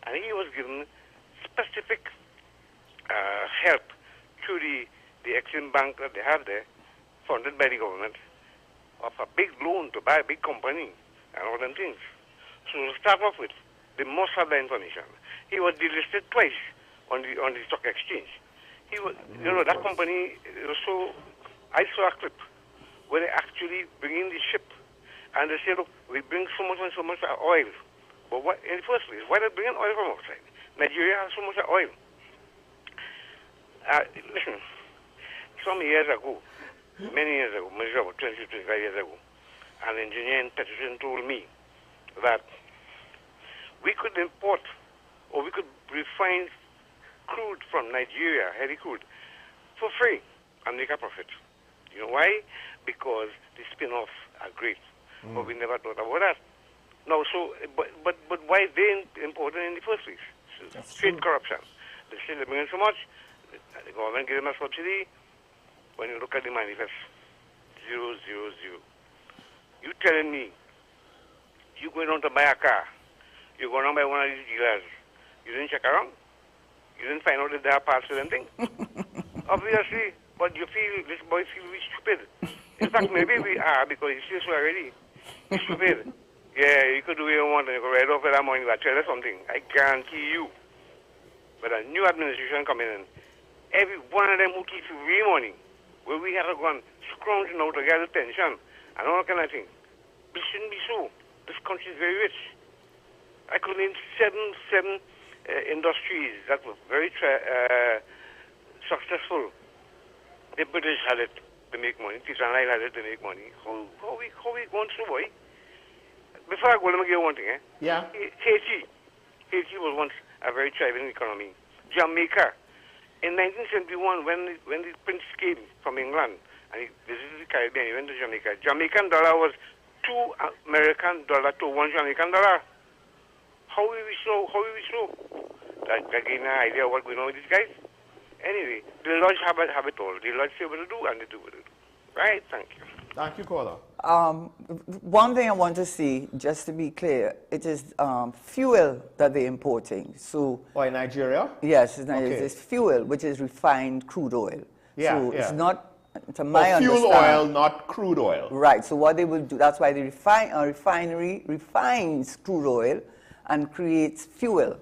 And he was given specific help through the Exim Bank that they have there, funded by the government, of a big loan to buy a big company and all them things. So to start off with, they must have the information. He was delisted twice on the stock exchange. He was, you know, that company. So I saw a clip where they actually bring in the ship, and they say, look, we bring so much and so much oil. But what, in the first place, why they bring in oil from outside? Nigeria has so much oil. Listen, some years ago, many years ago, maybe about 20, 25 years ago, an engineer in Peterson told me that we could import or we could refine crude from Nigeria, heavy crude, for free and make a profit. You know why? Because the spin-offs are great, but we never thought about that. No, so, but why they imported in the first place? Straight corruption. They say they bring in so much, the government gives them a subsidy. When you look at the manifest, 0, 0, 0. You telling me you going on to buy a car, you're going to buy one of these dealers, you didn't check around? You didn't find out if there are parts to them thing? Obviously, but you feel, this boy feels we're stupid. In fact, maybe we are, because he says so already. He's stupid. Yeah, you could do what you want and you could write off that money, but tell us something. I guarantee you, but a new administration coming in, every one of them who keeps free money, where we have to go and scrounge now to get attention and all kind of thing. It shouldn't be so. This country is very rich. I could name seven industries that were very successful. The British had it to make money. Peter and I had it to make money. How we going through, boy? Before I go, let me give you one thing. Yeah. Haiti was once a very thriving economy. Jamaica. In 1971, when the prince came from England and he visited the Caribbean, he went to Jamaica. Jamaican dollar was $2 American to $1 Jamaican dollar. How will we show? That gave me an idea of what's going on with these guys. Anyway, the lodge have it all. The lodge say what to do and they do what to do. Right? Thank you. Thank you, caller. One thing I want to say, just to be clear, it is fuel that they're importing. So, in Nigeria? Yes, it's fuel, which is refined crude oil. Yeah, so it's not, to my understanding. Fuel oil, not crude oil. Right, so what they will do, that's why the refinery refines crude oil and creates fuel.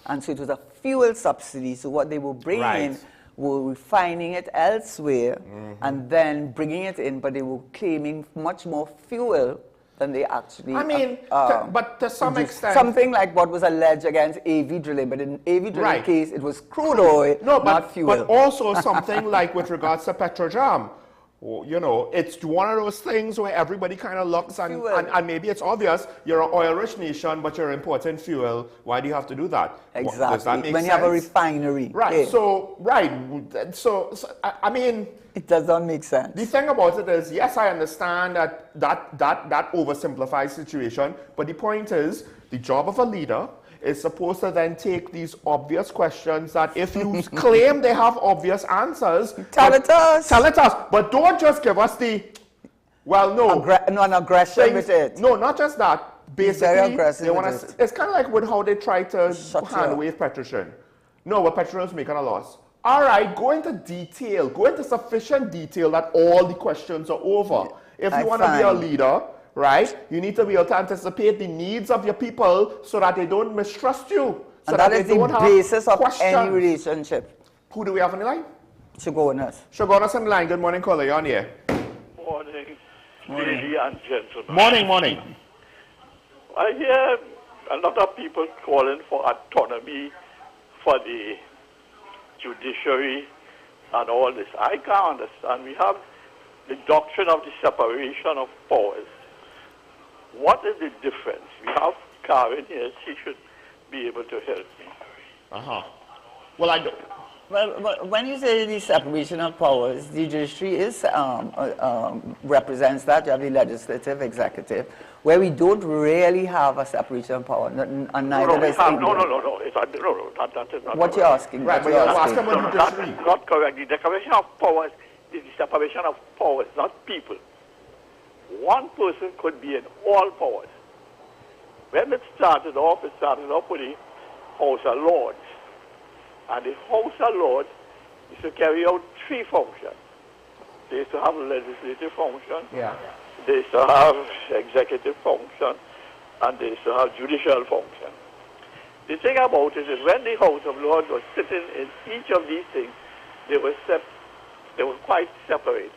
And so it was a fuel subsidy, so what they will bring in were refining it elsewhere and then bringing it in, but they were claiming much more fuel than they actually. I mean, but to some extent, something like what was alleged against AV drilling, but in AV drilling case, it was crude oil, not fuel. But also something like with regards to Petrojam, You know, it's one of those things where everybody kind of looks and maybe it's obvious you're an oil-rich nation, but you're importing fuel. Why do you have to do that? Exactly. Does that make when sense? you have a refinery. Right. Yeah. So I mean, it does not make sense. The thing about it is, yes, I understand that oversimplified situation, but the point is, the job of a leader is supposed to then take these obvious questions that if you claim they have obvious answers, tell it us. Tell it us. But don't just give us the, well, no. Non-aggression with it. No, not just that. Basically, they want with to, it's kind of like with how they try to hand wave petrol. No, but petrol is making a loss. All right, go into detail. Go into sufficient detail that all the questions are over. If you want to be a leader, right, you need to be able to anticipate the needs of your people so that they don't mistrust you. So and that is the basis of any relationship. Who do we have on the line? Shogonas. Shogonas on the line. Good morning, caller. You're on here. Morning, ladies and gentlemen. Morning. I hear a lot of people calling for autonomy for the judiciary and all this. I can't understand. We have the doctrine of the separation of powers. What is the difference? We have Karen here. She should be able to help me. Well, I don't. Well, when you say the separation of powers, the judiciary is represents that. You have the legislative, executive, where we don't really have a separation of power, and neither does England. No. That is not what you're asking. Right, but you're asking about judiciary. That's not correct. The declaration of powers is the separation of powers, not people. One person could be in all powers. When it started off with the House of Lords. And the House of Lords is to carry out three functions. They used to have legislative function, they used to have executive function, and they used to have judicial function. The thing about it is when the House of Lords was sitting in each of these things, they were quite separate.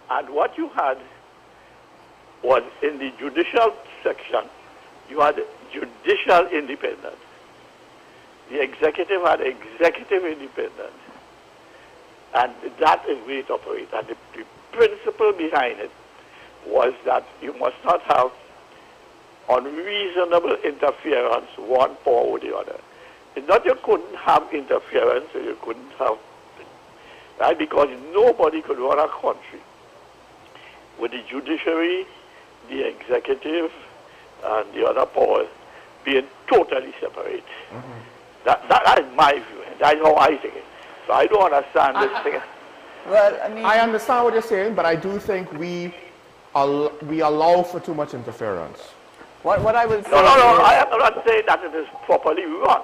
And what you had was in the judicial section, you had judicial independence. The executive had executive independence. And that is where it operates. And the principle behind it was that you must not have unreasonable interference, one power with the other. It's not you couldn't have interference or you couldn't have, right? Because nobody could run a country with the judiciary, the executive, and the other powers being totally separate. That is my view. That's how I think it. So I don't understand this thing. Well, I mean, I understand what you're saying, but I do think we allow for too much interference. What I will say No, I am not saying that it is properly run.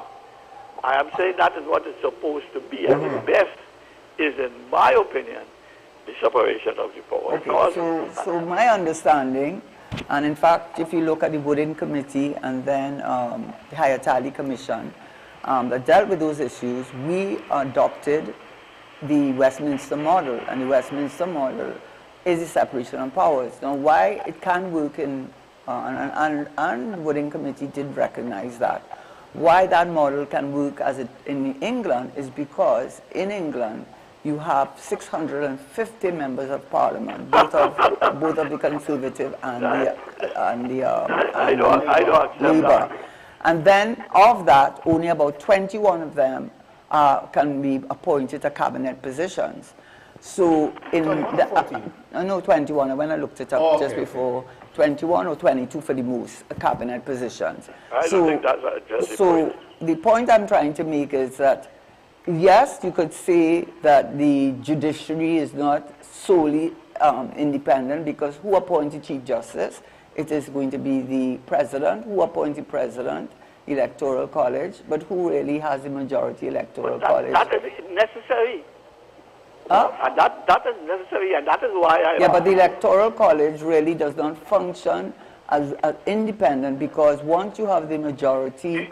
I am saying that is what it's supposed to be. And the best is, in my opinion, the separation of the powers. Okay, so my understanding, and in fact, if you look at the Woodin Committee and then the Hayatali Commission that dealt with those issues, we adopted the Westminster model, and the Westminster model is the separation of powers. Now, why it can work in, and Woodin Committee did recognize that, why that model can work as it in England is because in England you have 650 members of parliament, both of the Conservative and the Labour. And then of that, only about 21 of them can be appointed to cabinet positions. So in 21, when I looked it up just before, 21 or 22 for the most cabinet positions. I don't think that's just so the point I'm trying to make is that, yes, you could say that the judiciary is not solely independent, because who appoints the Chief Justice? It is going to be the President. Who appoints the President? Electoral College. But who really has the majority Electoral College? That is necessary. And that is necessary, and that is why I... Yeah, but the Electoral College really does not function as independent, because once you have the majority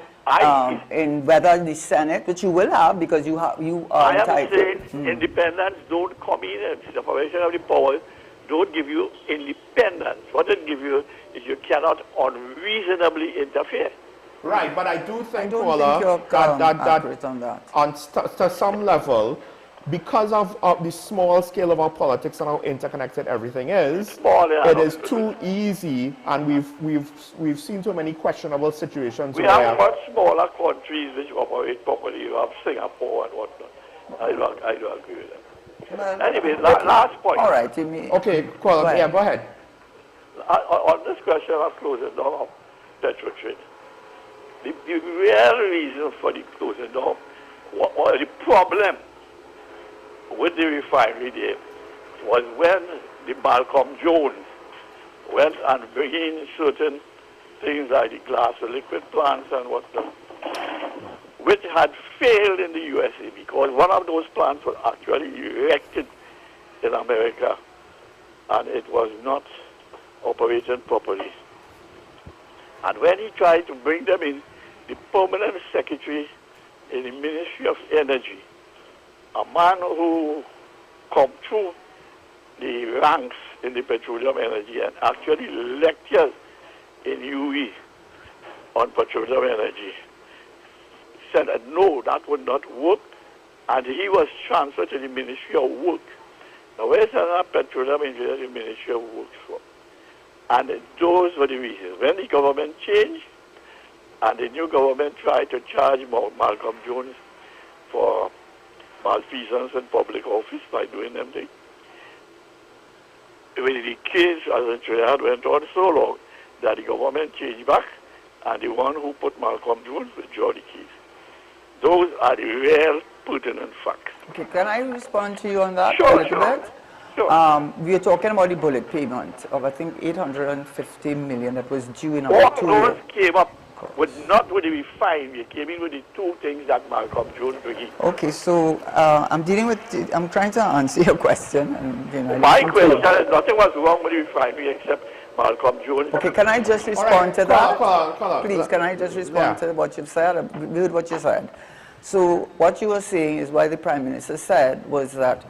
in whether the Senate, which you will have because you are entitled. I am saying independence don't come in, separation of the powers don't give you independence. What it gives you is you cannot unreasonably interfere. Right, but I do think, Paula, that to some level, because of the small scale of our politics and how interconnected everything is, it is too easy, and we've seen too many questionable situations. We have much smaller countries which operate properly. You have Singapore and whatnot. I do agree with that. Well, anyway, last point. All right, you mean. Okay, go ahead. On this question of closing down of Petrotrade, the real reason for the closing down, or the problem with the refinery there, was when the Malcolm Jones went and bringing certain things like the glass or liquid plants and whatnot, which had failed in the USA because one of those plants was actually erected in America and it was not operating properly. And when he tried to bring them in, the permanent secretary in the Ministry of Energy, a man who come through the ranks in the petroleum energy and actually lectures in UE on petroleum energy, said that no, that would not work, and he was transferred to the Ministry of Work. Now, where's another petroleum engineer the Ministry of Works for? And those were the reasons. When the government changed, and the new government tried to charge Malcolm Jones for malfeasance in public office by doing them things, when the case as in Trinidad went on so long that the government changed back, and the one who put Malcolm Jones withdrew the case. Those are the real pertinent facts. Okay, can I respond to you on that Sure, a little sure. bit? Sure. We are talking about the bullet payment of, I think, 850 million that was due in All about 2 years. those came up not with the refinery, it came in with the two things that Malcolm Jones bringing. Okay, so I'm trying to answer your question. And, you know, My question is nothing was wrong with the refinery except Malcolm Jones. Okay, can I just respond to that? Call on. Please, can I just respond to what you've said? I heard what you said. So what you were saying is what the Prime Minister said was that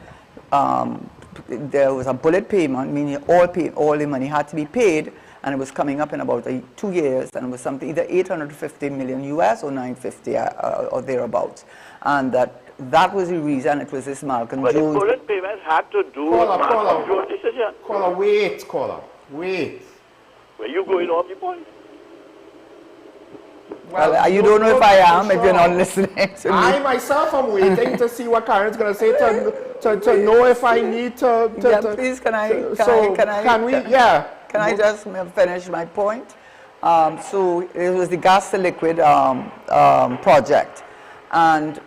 there was a bullet payment, meaning all the money had to be paid, and it was coming up in about 2 years, and it was something either 850 million US or 950 or thereabouts. And that was the reason it was this Malcolm Jones. But the bullet payment had to do with Malcolm Jones' decision. Wait. Were you going off the point? Well, you don't know if I am, if you're not listening to me. I myself am waiting to see what Karen's going to say to know if I need to. Please, can I just finish my point? So it was the gas to liquid project, and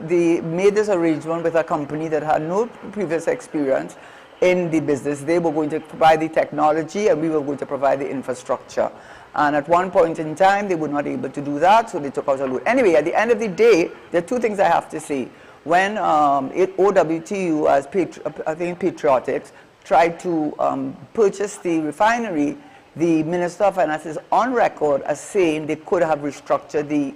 they made this arrangement with a company that had no previous experience in the business. They were going to provide the technology, and we were going to provide the infrastructure. And at one point in time, they were not able to do that, so they took out a loan. Anyway, at the end of the day, there are two things I have to say. When OWTU, as I think Patriotics, tried to purchase the refinery, the Minister of Finance is on record as saying they could have restructured the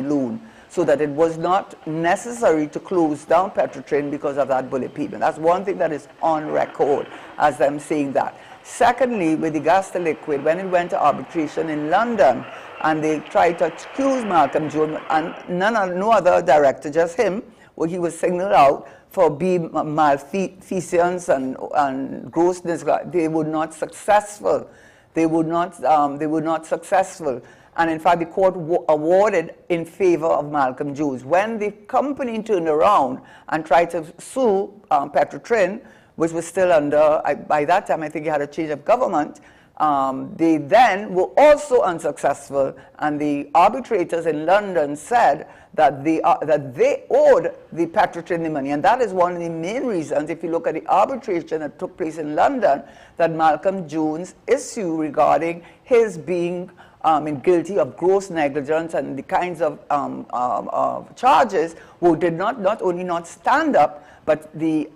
loan so that it was not necessary to close down Petrotrain because of that bullet payment. That's one thing that is on record as them saying that. Secondly, with the gas to liquid, when it went to arbitration in London and they tried to accuse Malcolm Jones and no other director, just him, where he was signaled out for being malfeasance and grossness, they were not successful. They were not successful. And in fact, the court awarded in favor of Malcolm Jones. When the company turned around and tried to sue Petrotrain, which was still under, by that time I think he had a change of government, they then were also unsuccessful, and the arbitrators in London said that they owed the Petrotrain the money, and that is one of the main reasons, if you look at the arbitration that took place in London, that Malcolm Jones' issue regarding his being guilty of gross negligence and the kinds of charges, who did not only not stand up, but the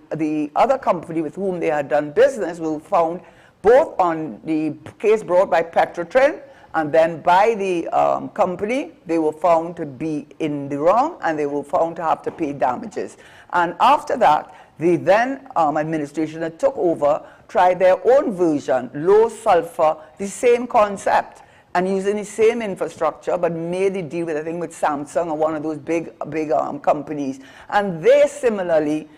other company with whom they had done business were found both on the case brought by Petrotrain and then by the company. They were found to be in the wrong, and they were found to have to pay damages. And after that, the then administration that took over tried their own version, low sulfur, the same concept. and using the same infrastructure, but made a deal with, I think, with Samsung or one of those big companies. And they similarly,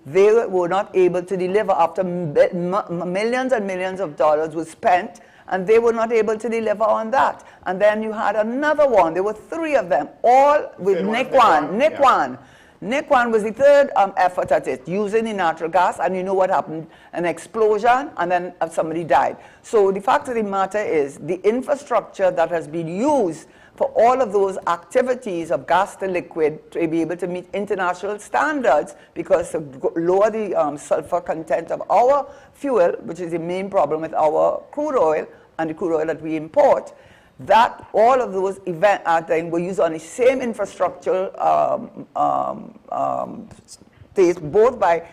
they were not able to deliver after millions and millions of dollars was spent, and they were not able to deliver on that. And then you had another one. There were 3 of them, all with Nikwan. Nikwan was the third effort at it, using the natural gas, and you know what happened? An explosion, and then somebody died. So the fact of the matter is, the infrastructure that has been used for all of those activities of gas to liquid to be able to meet international standards, because to lower the sulfur content of our fuel, which is the main problem with our crude oil and the crude oil that we import, that all of those events were used on the same infrastructure stage, both by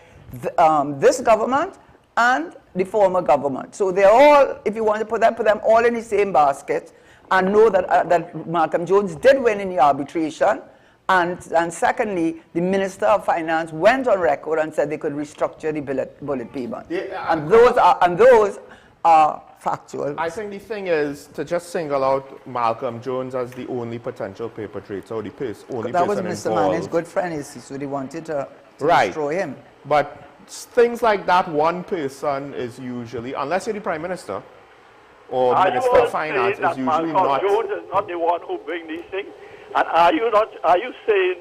this government and the former government. So they're all, if you want to put them all in the same basket, and know that, that Malcolm Jones did win in the arbitration, and secondly, the Minister of Finance went on record and said they could restructure the bullet payment. Yeah, and those are factual. I think the thing is to just single out Malcolm Jones as the only potential perpetrator, or the only person that was involved. Mr. Manning's good friend, so they wanted to destroy him. But things like that, one person is usually, unless you're the Prime Minister or Minister of Finance, is usually Malcolm not. Jones is not the one who brings these things. And are you saying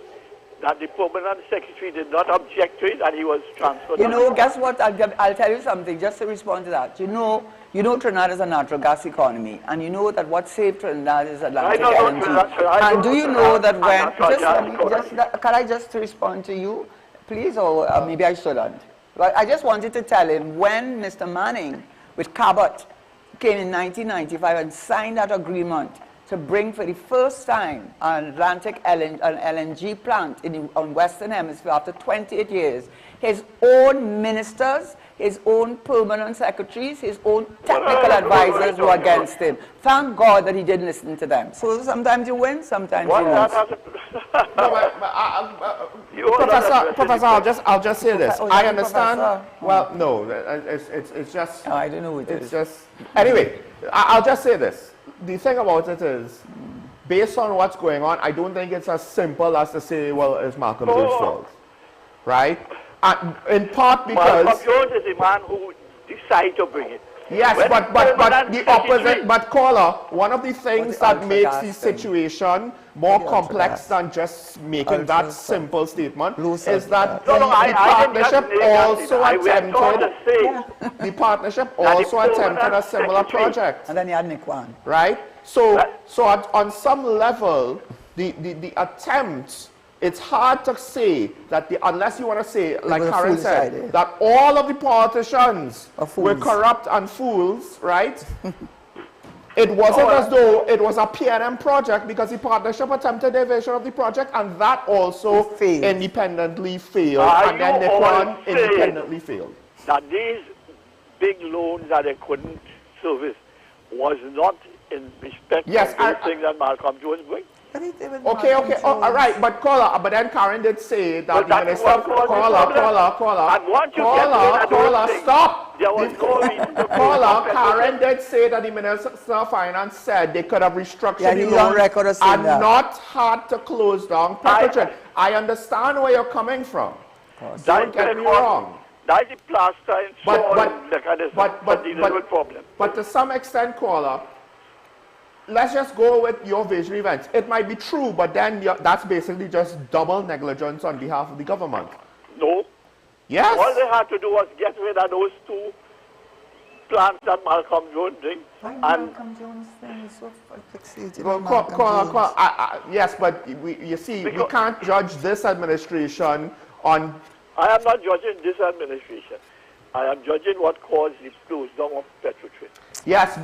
that the permanent secretary did not object to it and he was transferred? You know, guess what? I'll tell you something just to respond to that. You know Trinidad is a natural gas economy, and you know that what saved Trinidad is Atlantic LNG. And do you know that when, can I just respond to you, please, or maybe I shouldn't? But I just wanted to tell him, when Mr. Manning with Cabot came in 1995 and signed that agreement to bring for the first time an Atlantic LNG plant on Western Hemisphere after 28 years, his own ministers, his own permanent secretaries, his own technical advisors were against him. Thank God that he didn't listen to them. So sometimes you win, sometimes you lose. Professor, I'll just say this. I understand. Well, no, it's just. I don't know what it is. It's just. Anyway, I'll just say this. The thing about it is, based on what's going on, I don't think it's as simple as to say, well, it's Malcolm Jones' fault, right? In part because Malcolm Jones is the man who decided to bring it. Yes, but the opposite. But caller, one of the things that makes the situation more complex than just making that simple statement is that the partnership also attempted. The partnership also attempted a similar project. And then you had Nikwan. Right. So on some level, the attempt. It's hard to say that unless you want to say, like Karen said, that all of the politicians were corrupt and fools, right? It wasn't as though it was a PNM project, because the partnership attempted their version of the project, and that also independently failed. And then Nikwan independently failed. That these big loans that they couldn't service was not in respect of those things that Malcolm Jones brings. Okay, all right, but then Karen did say that the minister, stop. Karen did say that the Minister of Finance said they could have restructured the loans and not had to close down Perpetrator. I understand where you're coming from. Don't get me wrong. That's the plaster and problem. But to some extent, caller, let's just go with your vision events. It might be true, but then that's basically just double negligence on behalf of the government. No. Yes. All they had to do was get rid of those 2 plants that Malcolm Jones did. Malcolm Jones thing is so fixated on yes, but you see, we can't judge this administration on... I am not judging this administration. I am judging what caused the close down of Petrotrade. Yes,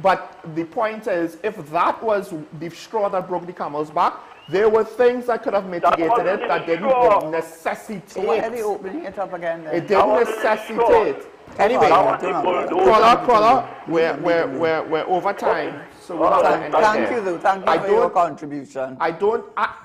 but the point is, if that was the straw that broke the camel's back, there were things that could have mitigated it that didn't necessitate. So why are they opening it up again then? It didn't necessitate. Anyway, caller, we're over time. So thank you for your contribution. I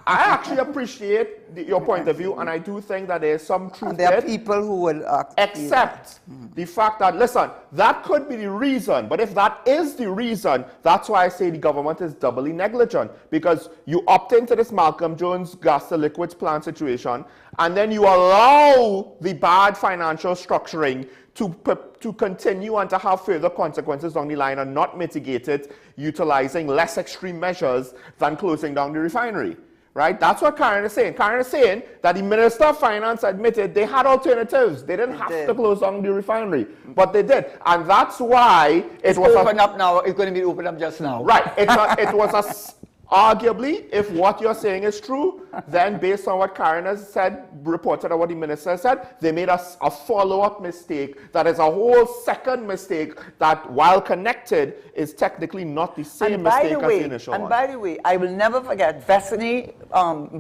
actually appreciate your point of view, and I do think that there's some truth there there. are people who will accept the fact that, listen, that could be the reason, but if that is the reason, that's why I say the government is doubly negligent, because you opt into this Malcolm Jones gas to liquids plant situation, and then you allow the bad financial structuring to continue and to have further consequences down the line and not mitigate it, utilizing less extreme measures than closing down the refinery. Right? That's what Karen is saying. Karen is saying that the Minister of Finance admitted they had alternatives. They didn't have to close down the refinery, but they did. And that's why it was open up now. It's going to be opened up just now. Right. It was arguably, if what you're saying is true, then based on what Karen has said, reported on what the minister said, they made a follow-up mistake that is a whole second mistake that, while connected, is technically not the same mistake as the initial one. And by the way, I will never forget Vesney,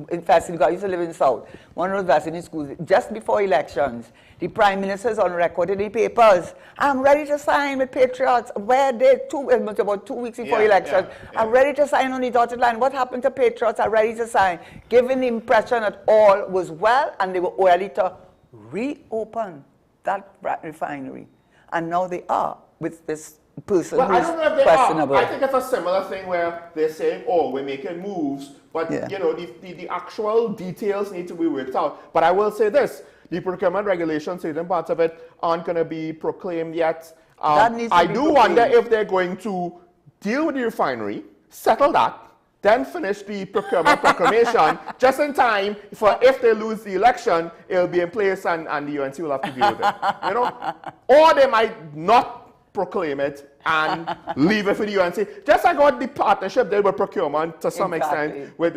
in Vesney, I used to live in South, one of those Vesney schools, just before elections, the Prime Minister's on record in the papers, I'm ready to sign with Patriots. Where they, about 2 weeks before election, I'm ready to sign on the dotted line. What happened to Patriots? I'm ready to sign. Giving the impression that all was well and they were ready to reopen that refinery. And now they are with this person well, who's I don't know if they questionable. are. I think it's a similar thing where they're saying, oh, we're making moves, but you know, the actual details need to be worked out. But I will say this, the procurement regulations, certain parts of it aren't going to be proclaimed yet. I do wonder if they're going to deal with the refinery, settle that, then finish the procurement proclamation just in time for if they lose the election, it'll be in place and the UNC will have to deal with it. You know? Or they might not proclaim it and leave it for the UNC. Just like what the partnership did with procurement to some extent with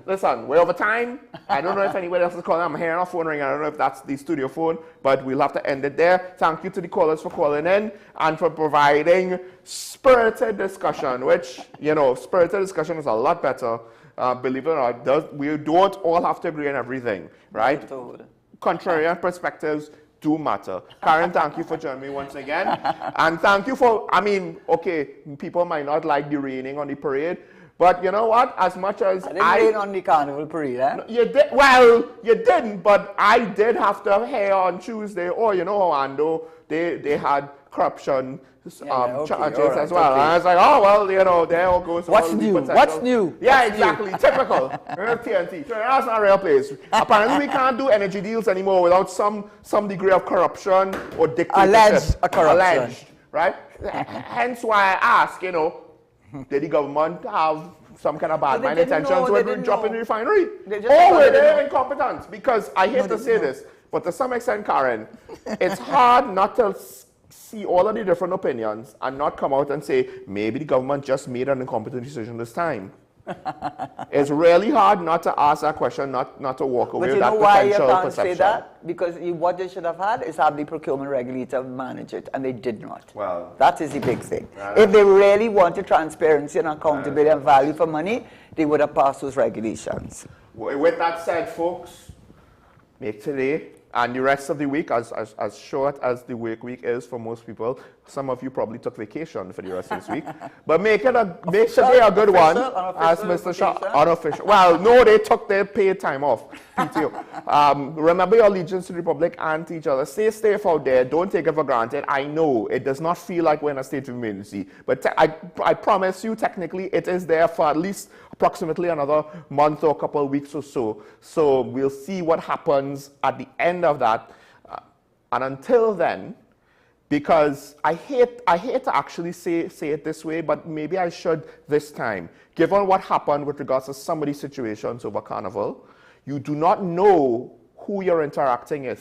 listen, we're over time. I don't know if anybody else is calling. I'm hearing our phone ring. I don't know if that's the studio phone, but we'll have to end it there. Thank you to the callers for calling in and for providing spirited discussion, which, you know, spirited discussion is a lot better. Believe it or not, we don't all have to agree on everything, right? Contrarian perspectives do matter. Karen, thank you for joining me once again. And thank you for, I mean, okay, people might not like the raining on the parade, but you know what? As much as I didn't rain on the carnival parade, eh? You did. Well, you didn't, but I did have to hear on Tuesday. Oh, you know, Orlando, they had corruption charges as well. And I was like, oh well, you know, there all goes. What's new? What's new? Yeah, What's exactly. New? Typical. TNT. That's not a real place. Apparently, we can't do energy deals anymore without some degree of corruption or dictatorship. Alleged corruption. Alleged, right? Hence why I ask, you know, did the government have some kind of bad mind intentions when dropping the refinery? Or were they incompetent? Because I hate to say this, but to some extent, Karen, it's hard not to see all of the different opinions and not come out and say, maybe the government just made an incompetent decision this time. It's really hard not to ask that question, not to walk away with that potential perception. But you know why you can't say that? Because what they should have had is have the procurement regulator manage it, and they did not. Well, that is the big thing. If they really wanted transparency and accountability and value for money, they would have passed those regulations. With that said, folks, make today and the rest of the week as short as the work week is for most people. Some of you probably took vacation for the rest of this week. But make today a good one, as Mr. Shaw, unofficial. Well, no, they took their paid time off, PTO. Remember your allegiance to the Republic and to each other. Stay safe out there. Don't take it for granted. I know it does not feel like we're in a state of emergency, but I promise you, technically, it is there for at least approximately another month or a couple of weeks or so. So we'll see what happens at the end of that. And until then, because I hate to actually say it this way, but maybe I should this time. Given what happened with regards to some of these situations over Carnival, you do not know who you're interacting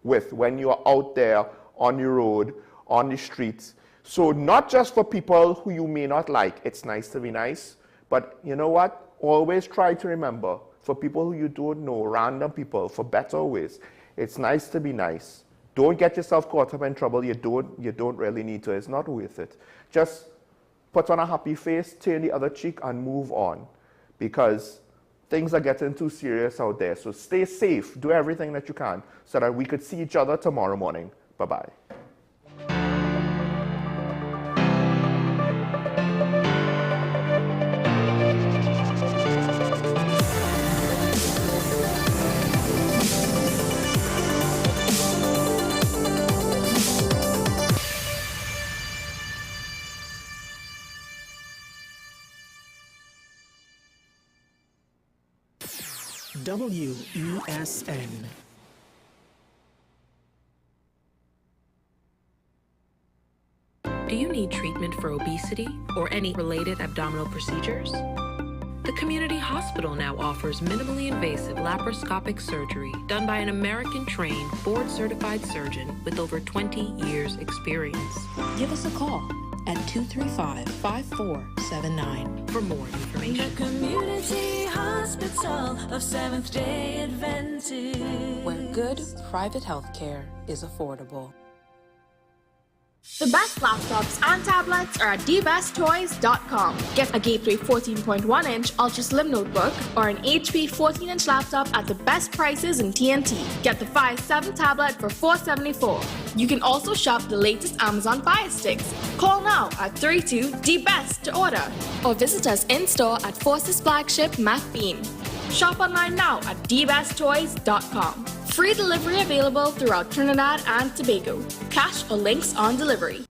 with when you're out there on the road, on the streets. So not just for people who you may not like, it's nice to be nice, but you know what? Always try to remember, for people who you don't know, random people, for better or worse, it's nice to be nice. Don't get yourself caught up in trouble you don't really need to. It's not worth it. Just put on a happy face, turn the other cheek, and move on. Because things are getting too serious out there. So stay safe. Do everything that you can so that we could see each other tomorrow morning. Bye-bye. wesn. Do you need treatment for obesity or any related abdominal procedures? The community hospital now offers minimally invasive laparoscopic surgery done by an American-trained, board-certified surgeon with over 20 years' experience. Give us a call at 235-5479 for more information. The Community Hospital of Seventh-day Adventist, where good private health care is affordable. The best laptops and tablets are at dbesttoys.com. Get a Gateway 14.1-inch Ultra Slim notebook or an HP 14-inch laptop at the best prices in TNT. Get the Fire 7 tablet for $474. You can also shop the latest Amazon Fire Sticks. Call now at 32-DBEST to order or visit us in-store at Forces flagship Mac Beam. Shop online now at dbesttoys.com. Free delivery available throughout Trinidad and Tobago. Cash or links on delivery.